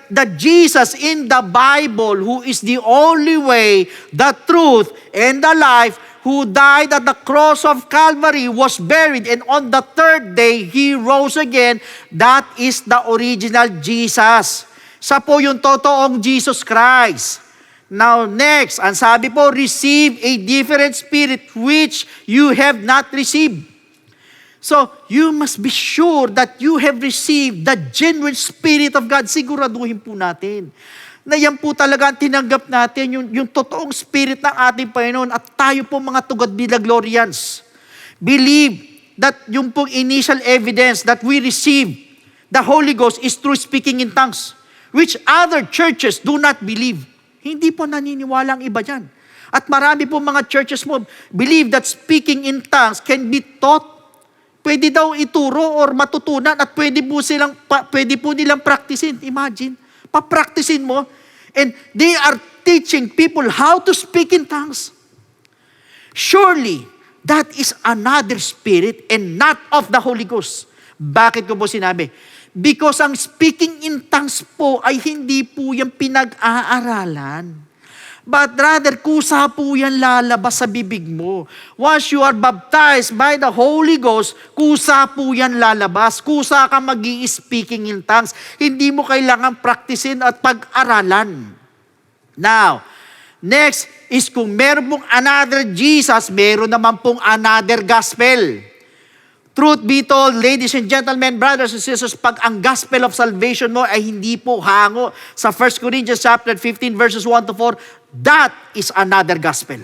the Jesus in the Bible who is the only way, the truth, and the life, who died at the cross of Calvary, was buried, and on the third day, He rose again. That is the original Jesus. Sa po yung totoong Jesus Christ. Now next, ang sabi po, receive a different spirit which you have not received. So, you must be sure that you have received the genuine Spirit of God. Siguraduhin po natin na yan po talaga ang tinanggap natin, yung totoong Spirit ng ating Panginoon, at tayo po mga tugad-bila-glorians. Believe that yung pong initial evidence that we receive the Holy Ghost is through speaking in tongues, which other churches do not believe. Hindi po naniniwala ang iba dyan. At marami po mga churches mo believe that speaking in tongues can be taught. Pwede daw ituro or matutunan at pwede po nilang practicein. Imagine, papracticein mo, and they are teaching people how to speak in tongues. Surely, that is another spirit and not of the Holy Ghost. Bakit ko po sinabi? Because ang speaking in tongues po ay hindi po yung pinag-aaralan. But rather, kusa po yan lalabas sa bibig mo. Once you are baptized by the Holy Ghost, kusa po yan lalabas. Kusa ka mag-i-speaking in tongues. Hindi mo kailangan practicein at pag-aralan. Now, next is kung meron pong another Jesus, meron naman pong another gospel. Truth be told, ladies and gentlemen, brothers and sisters, pag ang gospel of salvation mo ay hindi po hango sa 1 Corinthians chapter 15 verses 1 to 4, that is another gospel.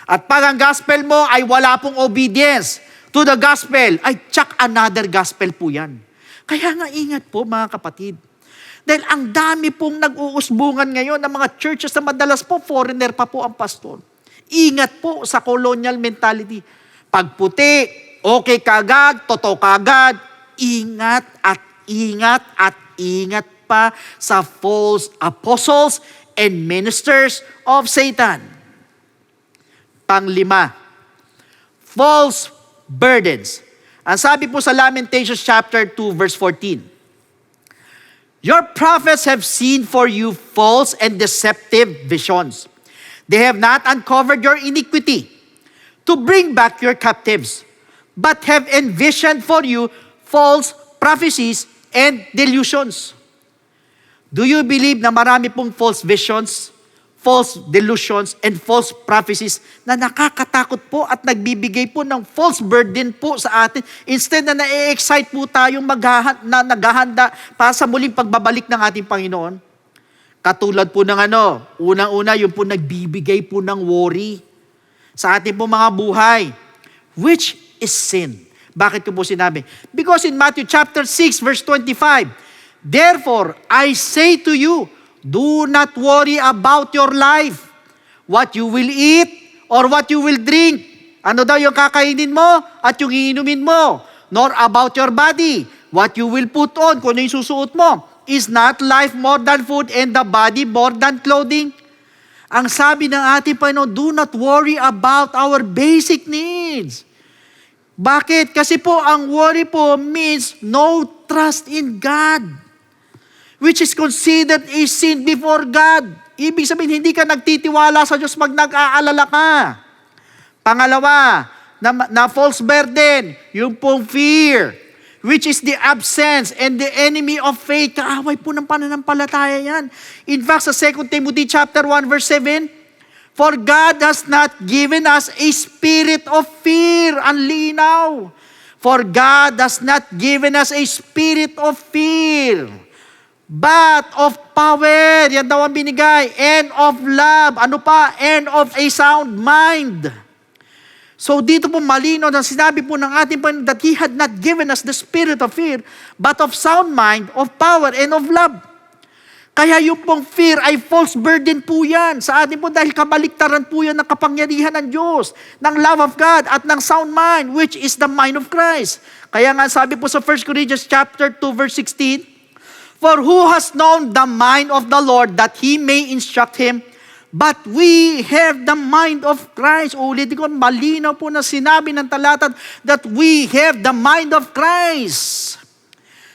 At pag ang gospel mo ay wala pong obedience to the gospel, ay tsak another gospel po yan. Kaya nga ingat po mga kapatid. Dahil ang dami pong nag-uusbungan ngayon ng mga churches na madalas po, foreigner pa po ang pastor. Ingat po sa colonial mentality. Pag puti, okay kagad, totoo kagad, ingat at ingat at ingat pa sa false apostles and ministers of Satan. Panglima, false burdens. Ang sabi po sa Lamentations chapter 2 verse 14, your prophets have seen for you false and deceptive visions. They have not uncovered your iniquity to bring back your captives, but have envisioned for you false prophecies and delusions. Do you believe na marami pong false visions, false delusions, and false prophecies na nakakatakot po at nagbibigay po ng false burden po sa atin instead na na-excite po tayong naghahanda para sa muling pagbabalik ng ating Panginoon? Katulad po ng unang-una yung po nagbibigay po ng worry sa ating po mga buhay, which is sin. Bakit ko po sinabi? Because in Matthew chapter 6 verse 25, therefore, I say to you, do not worry about your life, what you will eat or what you will drink. Ano daw yung kakainin mo at yung iinumin mo? Nor about your body, what you will put on, kung ano yung susuot mo. Is not life more than food and the body more than clothing? Ang sabi ng ating Panginoon, do not worry about our basic needs. Bakit? Kasi po, ang worry po means no trust in God, which is considered a sin before God. Ibig sabihin, hindi ka nagtitiwala sa Diyos pag nag-aalala ka. Pangalawa, na false burden, yung pong fear, which is the absence and the enemy of faith. Kaaway po ng pananampalataya yan. In fact, sa 2 Timothy chapter 1 verse 7, for God has not given us a spirit of fear. Ang linaw. For God has not given us a spirit of fear, but of power. Yan daw ang binigay. And of love. Ano pa? And of a sound mind. So dito po malino na sinabi po ng ating Panginoon that He had not given us the spirit of fear, but of sound mind, of power, and of love. Kaya yung pong fear ay false burden po yan sa atin po dahil kabaliktaran po yan ng kapangyarihan ng Diyos, ng love of God at ng sound mind, which is the mind of Christ. Kaya nga sabi po sa 1 Corinthians chapter 2 verse 16, for who has known the mind of the Lord that He may instruct him? But we have the mind of Christ. Ulitin ko, malinaw po na sinabi ng talatad that we have the mind of Christ.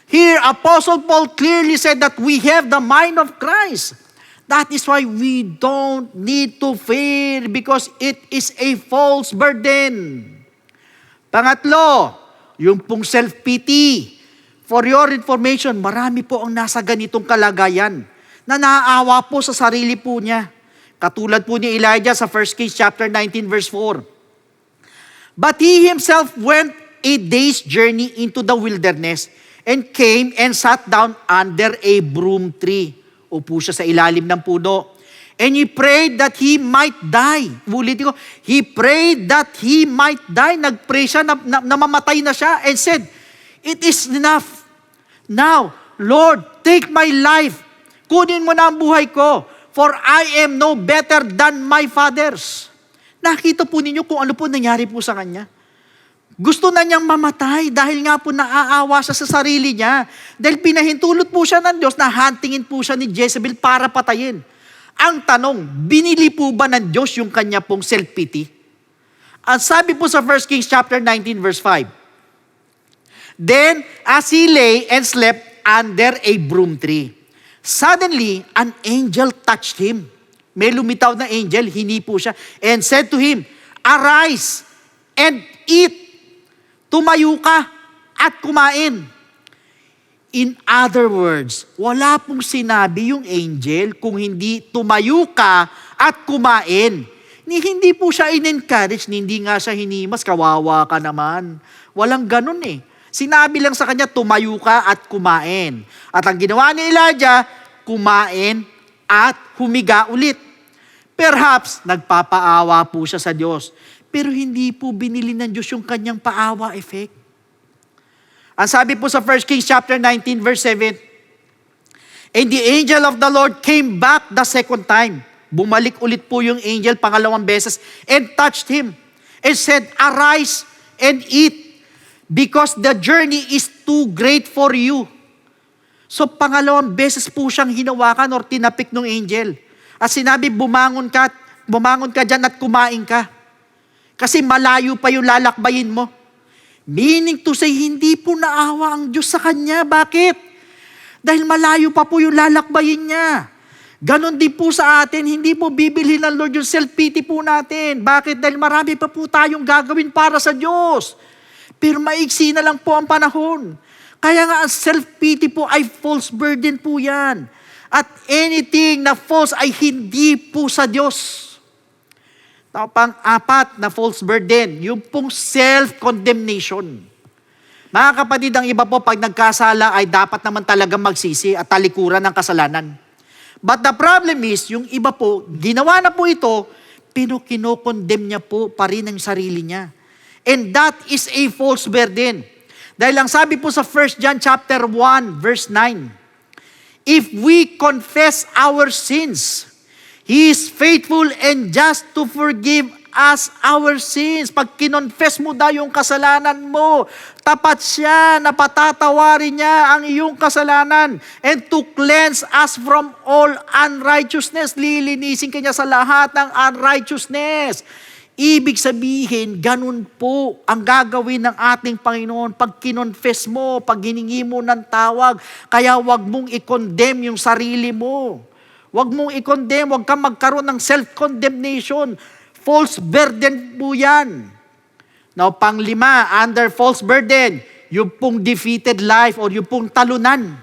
Here, Apostle Paul clearly said that we have the mind of Christ. That is why we don't need to fear because it is a false burden. Pangatlo, yung pong self-pity. For your information, marami po ang nasa ganitong kalagayan na naaawa po sa sarili po niya. Katulad po ni Elijah sa 1 Kings chapter 19 verse 4. But he himself went a day's journey into the wilderness and came and sat down under a broom tree. Upo siya sa ilalim ng puno. And he prayed that he might die. Ulitin ko, he prayed that he might die. Nagpray siya na mamatay na siya and said, it is enough. Now, Lord, take my life. Kunin mo na ang buhay ko. For I am no better than my fathers. Nakita po ninyo kung ano po nangyari po sa kanya. Gusto na niyang mamatay dahil nga po naaawa siya sa sarili niya. Dahil pinahintulot po siya ng Diyos na huntingin po siya ni Jezebel para patayin. Ang tanong, binili po ba ng Diyos yung kanya pong self-pity? Ang sabi po sa 1 Kings chapter 19 verse 5, then as he lay and slept under a broom tree, suddenly an angel touched him. May lumitaw na angel, hinipo siya, and said to him, arise and eat. Tumayo ka at kumain. In other words, wala pong sinabi yung angel kung hindi tumayo ka at kumain. Hindi po siya in-encourage, hindi nga siya hinimas, kawawa ka naman. Walang ganun eh. Sinabi lang sa kanya, tumayo ka at kumain. At ang ginawa ni Elijah, kumain at humiga ulit. Perhaps, nagpapaawa po siya sa Diyos. Pero hindi po binili ng Diyos yung kanyang paawa effect. Ang sabi po sa 1 Kings chapter 19 verse 7, and the angel of the Lord came back the second time. Bumalik ulit po yung angel pangalawang beses and touched him and said, arise and eat because the journey is too great for you. So pangalawang beses po siyang hinawakan or tinapik ng angel. At sinabi, bumangon ka dyan at kumain ka. Kasi malayo pa yung lalakbayin mo. Meaning to say, hindi po naawa ang Diyos sa kanya. Bakit? Dahil malayo pa po yung lalakbayin niya. Ganon din po sa atin, hindi po bibilhin ng Lord yung self-pity po natin. Bakit? Dahil marami pa po tayong gagawin para sa Diyos. Pero maiksi na lang po ang panahon. Kaya nga ang self-pity po ay false burden po yan. At anything na false ay hindi po sa Diyos. Pang-apat na false burden, yung pong self-condemnation. Mga kapatid, ang iba po pag nagkasala ay dapat naman talaga magsisi at talikuran ng kasalanan. But the problem is, yung iba po, ginawa na po ito, pero kinokondem niya po pa rin ang sarili niya. And that is a false burden. Dahil ang sabi po sa 1 John chapter 1, verse 9, if we confess our sins, He is faithful and just to forgive us our sins. Pag kinonfess mo daw yung kasalanan mo, tapat siya na patatawarin niya ang iyong kasalanan and to cleanse us from all unrighteousness. Lilinisin ka niya sa lahat ng unrighteousness. Ibig sabihin, ganun po ang gagawin ng ating Panginoon pag kinonfess mo, pag hiningi mo ng tawag. Kaya wag mong i-condemn yung sarili mo. Wag mong i-condemn, wag kang magkaroon ng self-condemnation. False burden po yan. Now, panglima, under false burden, yung pong defeated life or yung pong talunan.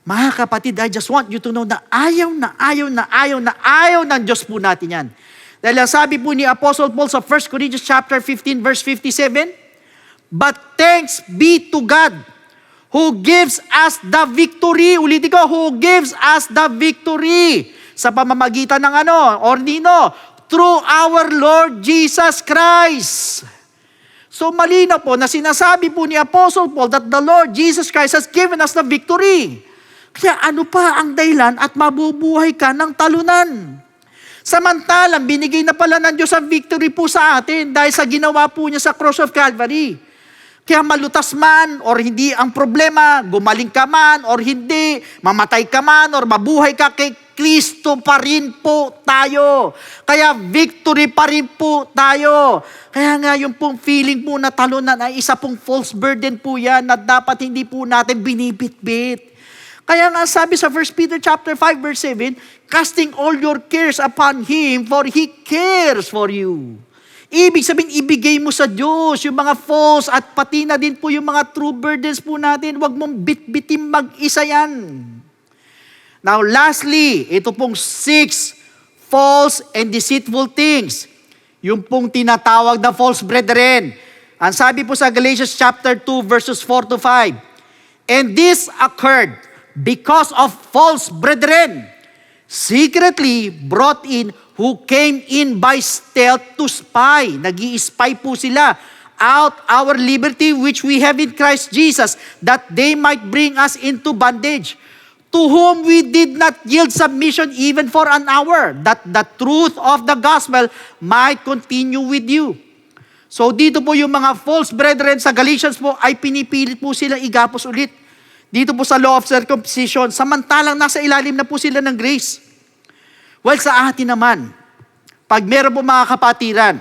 Mga kapatid, I just want you to know na ayaw ng Diyos po natin yan. Dahil ang sabi po ni Apostle Paul sa 1 Corinthians chapter 15 verse 57, but thanks be to God who gives us the victory. Ulitin ko, who gives us the victory sa pamamagitan ng through our Lord Jesus Christ. So malinaw po na sinasabi po ni Apostle Paul that the Lord Jesus Christ has given us the victory. Kaya ano pa ang dahilan at mabubuhay ka ng talunan? Samantalang binigay na pala ng Diyos ang victory po sa atin dahil sa ginawa po niya sa cross of Calvary. Kaya malutas man or hindi ang problema, gumaling ka man or hindi, mamatay ka man or mabuhay ka, kay Kristo pa rin po tayo. Kaya victory pa rin po tayo. Kaya nga yung pong feeling po na talunan ay isa pong false burden po yan na dapat hindi po natin binibitbit. Kaya nga sabi sa 1 Peter chapter 5 verse 7, casting all your cares upon Him for He cares for you. Ibig sabihin, ibigay mo sa Diyos yung mga false at pati na din po yung mga true burdens po natin. Huwag mong bitbitin mag-isa yan. Now lastly, ito pong 6 false and deceitful things. Yung pong tinatawag na false brethren. Ang sabi po sa Galatians chapter 2 verses 4 to 5, and this occurred because of false brethren, secretly brought in, who came in by stealth to spy. Nag-i-spy po sila out our liberty which we have in Christ Jesus, that they might bring us into bondage, to whom we did not yield submission even for an hour, that the truth of the gospel might continue with you. So dito po yung mga false brethren sa Galatians po ay pinipilit po silang igapos ulit. Dito po sa law of circumcision, samantalang nasa ilalim na po sila ng grace. Well, sa atin naman, pag meron po mga kapatiran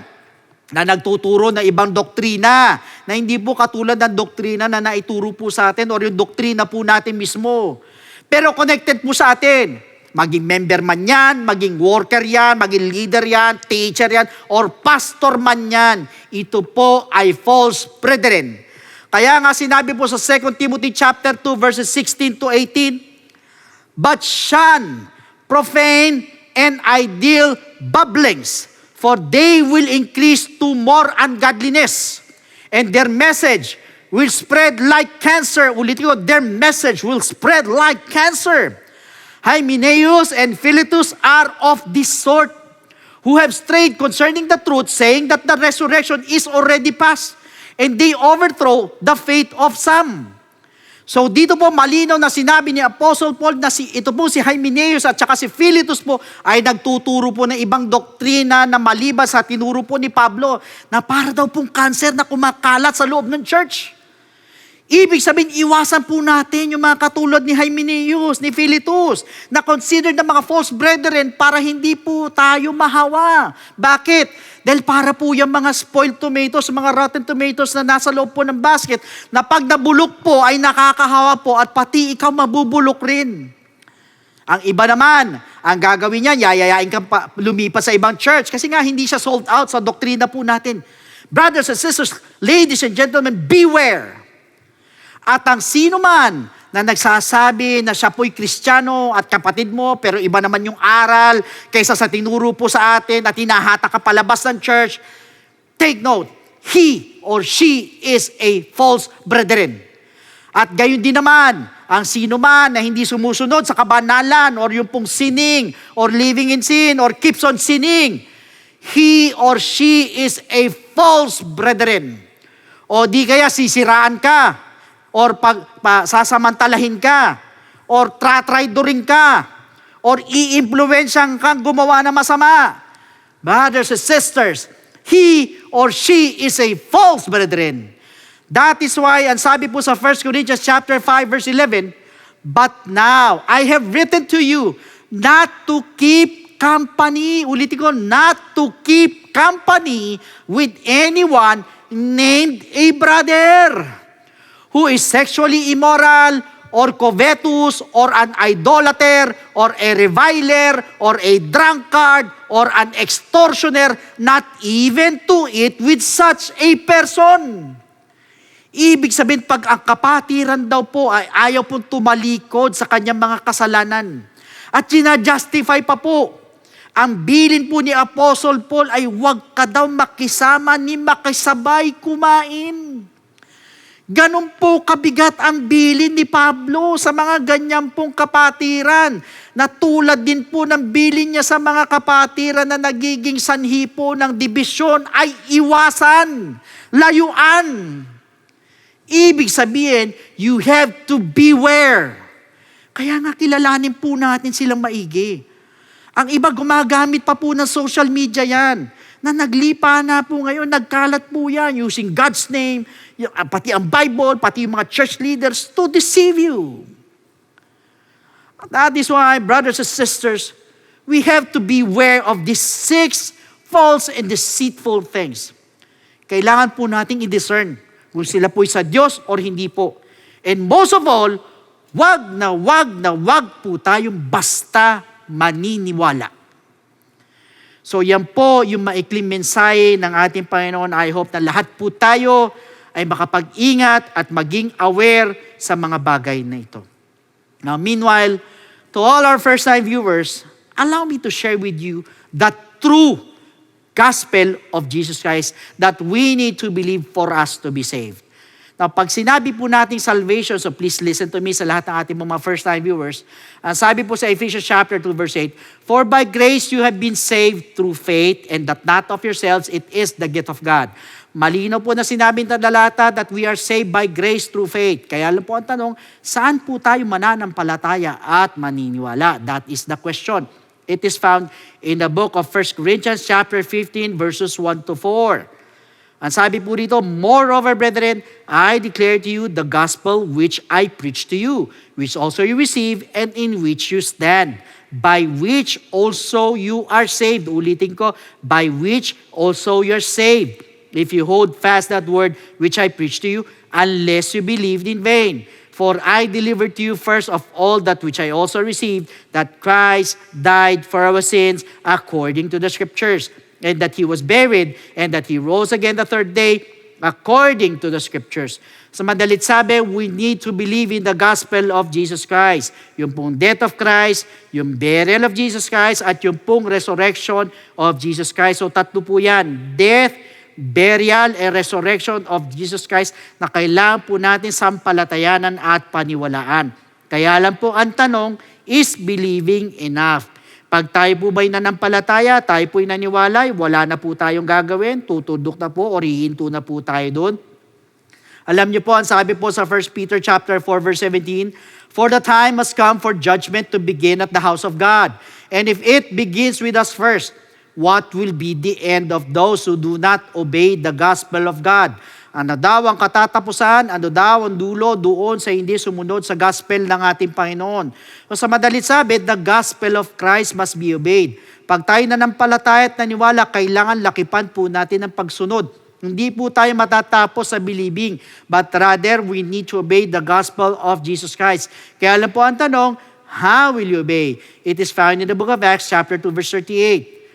na nagtuturo na ibang doktrina, na hindi po katulad ng doktrina na naituro po sa atin or yung doktrina po natin mismo, pero connected po sa atin, maging member man yan, maging worker yan, maging leader yan, teacher yan, or pastor man yan, ito po ay false brethren. Kaya nga sinabi po sa 2 Timothy chapter 2 verses 16 to 18, but shun profane and ideal babblings, for they will increase to more ungodliness, and their message will spread like cancer. Ulitin ko, their message will spread like cancer. Hymenaeus and Philetus are of this sort, who have strayed concerning the truth, saying that the resurrection is already past, and they overthrow the faith of some. So dito po malinaw na sinabi ni Apostle Paul na ito po si Hymenaeus at saka si Philetus po ay nagtuturo po ng ibang doktrina na maliban sa tinuro po ni Pablo na para daw pong cancer na kumakalat sa loob ng church. Ibig sabihin, iwasan po natin yung mga katulad ni Hymenaeus, ni Philetus, na considered na mga false brethren para hindi po tayo mahawa. Bakit? Dahil para po yung mga spoiled tomatoes, mga rotten tomatoes na nasa loob po ng basket, na pag nabulok po ay nakakahawa po at pati ikaw mabubulok rin. Ang iba naman, ang gagawin niya, yayayain kang lumipat sa ibang church kasi nga hindi siya sold out sa doktrina po natin. Brothers and sisters, ladies and gentlemen, beware. At ang sino man na nagsasabi na siya po'y Kristiyano at kapatid mo, pero iba naman yung aral kaysa sa tinuro po sa atin at hinahata ka palabas ng church, take note, he or she is a false brethren. At gayon din naman, ang sino man na hindi sumusunod sa kabanalan or yung pong sinning or living in sin or keeps on sinning, he or she is a false brethren. O di kaya sisiraan ka, or sasamantalahin ka, or tratraidorin ka, or i-impluensyahan kang gumawa ng masama. Brothers and sisters, he or she is a false brethren. That is why, ang sabi po sa 1 Corinthians chapter 5 verse 11, but now I have written to you not to keep company, ulitin ko, not to keep company with anyone named a brother who is sexually immoral, or covetous, or an idolater, or a reviler, or a drunkard, or an extortioner, not even to eat with such a person. Ibig sabihin, pag ang kapatiran daw po ay ayaw pong tumalikod sa kanyang mga kasalanan. At sinajustify pa po. Ang bilin po ni Apostle Paul ay huwag ka daw makisama ni makisabay kumain. Ganun po kabigat ang bilin ni Pablo sa mga ganyan pong kapatiran, na tulad din po ng bilin niya sa mga kapatiran na nagiging sanhi po ng dibisyon ay iwasan, layuan. Ibig sabihin, you have to beware. Kaya nga kilalanin po natin silang maigi. Ang iba gumagamit pa po ng social media yan, na naglipa na po ngayon, nagkalat po yan using God's name, pati ang Bible, pati yung mga church leaders to deceive you. That is why, brothers and sisters, we have to beware of these 6 false and deceitful things. Kailangan po nating i-discern kung sila po'y sa Diyos or hindi po. And most of all, wag na wag po tayong basta maniniwala. So yan po yung maikling mensahe ng ating Panginoon. I hope na lahat po tayo ay makapag-ingat at maging aware sa mga bagay na ito. Now, meanwhile, to all our first-time viewers, allow me to share with you the true gospel of Jesus Christ that we need to believe for us to be saved. Now, pag sinabi po nating salvation, so please listen to me sa lahat ng ating mga first-time viewers. Sabi po sa Ephesians chapter 2 verse 8, for by grace you have been saved through faith, and that not of yourselves, it is the gift of God. Malinaw po na sinabi ng talata that we are saved by grace through faith. Kaya lang po ang tanong, saan po tayo mananampalataya at maniniwala? That is the question. It is found in the book of 1 Corinthians chapter 15 verses 1 to 4. Ang sabi po dito, moreover, brethren, I declare to you the gospel which I preach to you, which also you receive, and in which you stand, by which also you are saved. Ulitin ko, by which also you're saved, if you hold fast that word which I preach to you, unless you believed in vain. For I delivered to you first of all that which I also received, that Christ died for our sins according to the Scriptures, and that He was buried, and that He rose again the third day, according to the Scriptures, Sa madalit sabi, we need to believe in the gospel of Jesus Christ. Yung pong death of Christ, yung burial of Jesus Christ, at yung pong resurrection of Jesus Christ. So tatlo po yan. Death, burial, and resurrection of Jesus Christ na kailangan po natin sampalatayanan at paniwalaan. Kaya lang po ang tanong, is believing enough? Pag tayo po ba'y nanampalataya, tayo po'y naniwalay, wala na po tayong gagawin, tutudok na po, o hihinto na po tayo doon. Alam niyo po, ang sabi po sa 1 Peter chapter 4 verse 17, "For the time has come for judgment to begin at the house of God. And if it begins with us first, what will be the end of those who do not obey the gospel of God?" Ano daw ang katatapusan, ano daw ang dulo doon sa hindi sumunod sa gospel ng ating Panginoon. So sa madalit sabi, the gospel of Christ must be obeyed. Pag tayo nanampalataya at naniwala, kailangan lakipan po natin ang pagsunod. Hindi po tayo matatapos sa believing, but rather we need to obey the gospel of Jesus Christ. Kaya lang po ang tanong, how will you obey? It is found in the book of Acts chapter 2 verse 38.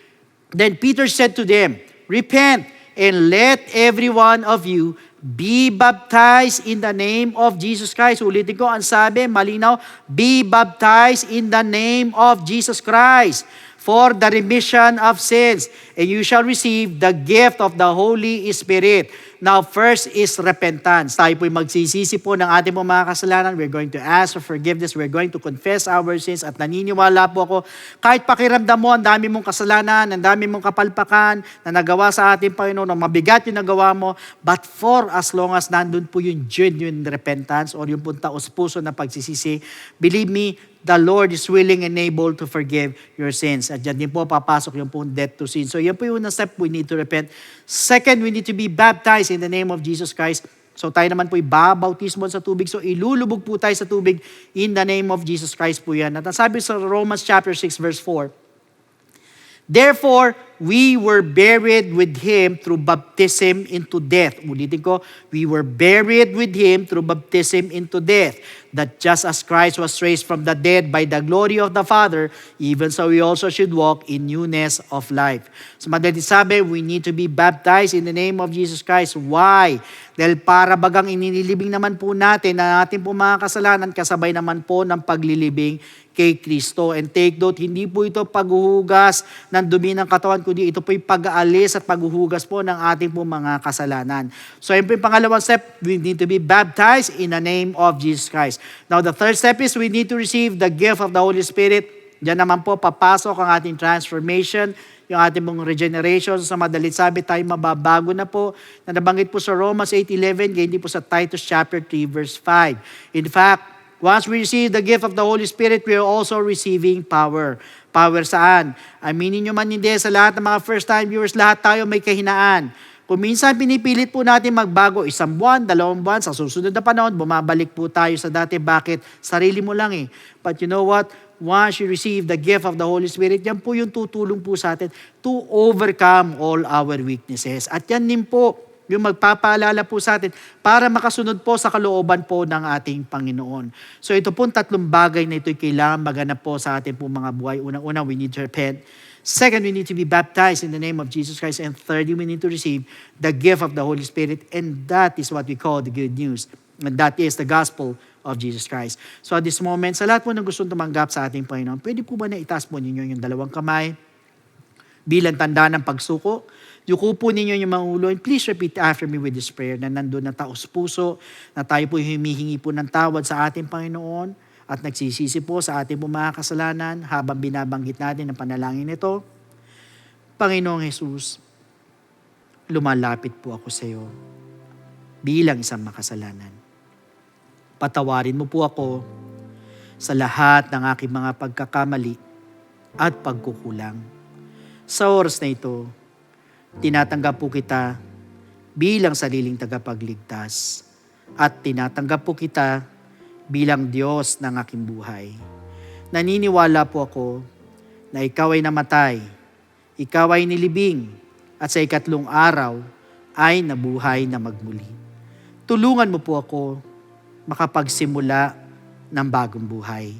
Then Peter said to them, "Repent and let every one of you be baptized in the name of Jesus Christ." Ulitin ko, ang sabi, malinaw, be baptized in the name of Jesus Christ for the remission of sins, and you shall receive the gift of the Holy Spirit. Now, first is repentance. Tayo po'y magsisisi po ng ating mga kasalanan. We're going to ask for forgiveness. We're going to confess our sins. At naniniwala po ako, kahit pakiramdam mo, ang dami mong kasalanan, ang dami mong kapalpakan na nagawa sa ating Panginoon, mabigat yung nagawa mo, but for as long as nandun po yung genuine repentance or yung taos-puso na pagsisisi, believe me, the Lord is willing and able to forgive your sins. At dyan din po papasok yung pong death to sin. So yan po yung unang step, we need to repent. Second, we need to be baptized in the name of Jesus Christ. So tayo naman po ibabautismo sa tubig. So ilulubog po tayo sa tubig in the name of Jesus Christ po yan. At ang sabi sa Romans chapter 6 verse 4, "Therefore, we were buried with Him through baptism into death." Ulitin ko, we were buried with Him through baptism into death, that just as Christ was raised from the dead by the glory of the Father, even so we also should walk in newness of life. So madalit sabi, we need to be baptized in the name of Jesus Christ. Why? Dahil para bagang ininilibing naman po natin na ating po mga kasalanan, kasabay naman po ng paglilibing kay Kristo. And take note, hindi po ito paghuhugas ng dumi ng katawan, kundi ito po yung pag-aalis at paghuhugas po ng ating po mga kasalanan. So yun po yung pangalawang step, we need to be baptized in the name of Jesus Christ. Now the third step is we need to receive the gift of the Holy Spirit. Diyan naman po papasok ang ating transformation, yung ating mong regeneration. Sa madalit sabi, tayo mababago na po, na nabanggit po sa Romans 8:11, ganyan din po sa Titus chapter 3 verse 5. In fact, once we receive the gift of the Holy Spirit, we are also receiving power. Power saan? Aminin nyo man hindi, sa lahat ng mga first-time viewers, lahat tayo may kahinaan. Kung minsan pinipilit po natin magbago, 1 buwan, 2 buwan, sa susunod na panahon, bumabalik po tayo sa dati. Bakit? Sarili mo lang eh. But you know what? Once you receive the gift of the Holy Spirit, yan po yung tutulong po sa atin to overcome all our weaknesses. At yan din po yung magpapaalala po sa atin para makasunod po sa kalooban po ng ating Panginoon. So ito pong tatlong bagay na ito'y kailangan maganap po sa ating pong mga buhay. Unang-una, we need to repent. Second, we need to be baptized in the name of Jesus Christ. And thirdly, we need to receive the gift of the Holy Spirit. And that is what we call the good news. And that is the gospel of Jesus Christ. So at this moment, sa lahat po ng gustong tumanggap sa ating Panginoon, pwede po ba na itaas po ninyo yung dalawang kamay bilang tanda ng pagsuko? Yuko po ninyo yung mga ulo. And please repeat after me with this prayer na nandun na taos puso, na tayo po humihingi po ng tawad sa ating Panginoon at nagsisisi po sa ating mga kasalanan habang binabanggit natin ang panalangin nito. Panginoong Jesus, lumalapit po ako sa iyo bilang isang makasalanan. Patawarin mo po ako sa lahat ng aking mga pagkakamali at pagkukulang. Sa oras na ito, tinatanggap po kita bilang sariling tagapagligtas at tinatanggap po kita bilang Diyos ng aking buhay. Naniniwala po ako na ikaw ay namatay, ikaw ay nilibing, at sa ikatlong araw ay nabuhay na magmuli. Tulungan mo po ako makapagsimula ng bagong buhay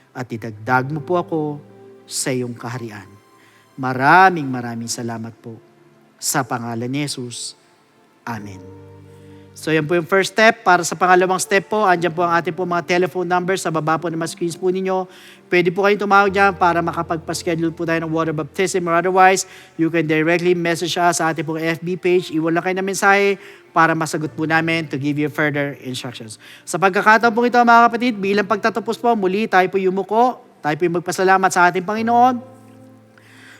at idagdag mo po ako sa iyong kaharian. Maraming salamat po. Sa pangalan ni Jesus. Amen. So yan po yung first step. Para sa pangalawang step po, andyan po ang ating po mga telephone numbers sa baba po ng mga screens po ninyo. Pwede po kayong tumawag dyan para makapagpa-schedule po tayo ng water baptism, or otherwise, you can directly message us sa ating po FB page. Iwan lang kayo ng mensahe para masagot po namin to give you further instructions. Sa pagkakataon po ito mga kapatid, bilang pagtatapos po, muli tayo po yumuko, tayo po yung magpasalamat sa ating Panginoon.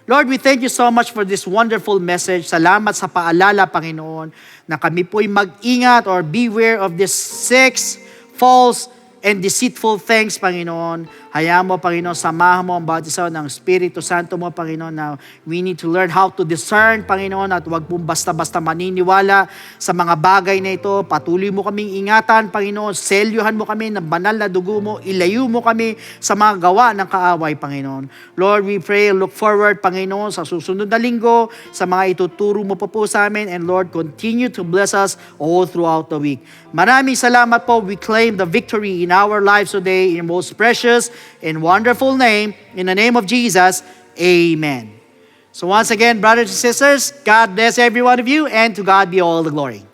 Lord, we thank you so much for this wonderful message. Salamat sa paalala, Panginoon, na kami po'y mag-ingat or beware of these 6 false and deceitful things, Panginoon. Hayaan mo, Panginoon, samahan mo ang bawat isa ng Espiritu Santo mo, Panginoon, na we need to learn how to discern, Panginoon, at huwag pong basta-basta maniniwala sa mga bagay na ito. Patuloy mo kaming ingatan, Panginoon. Selyuhan mo kami ng banal na dugo mo. Ilayo mo kami sa mga gawa ng kaaway, Panginoon. Lord, we pray, look forward, Panginoon, sa susunod na linggo, sa mga ituturo mo po sa amin. And Lord, continue to bless us all throughout the week. Maraming salamat po. We claim the victory in our lives today in your most precious and wonderful name. In the name of Jesus, amen. So once again, brothers and sisters, God bless every one of you, and to God be all the glory.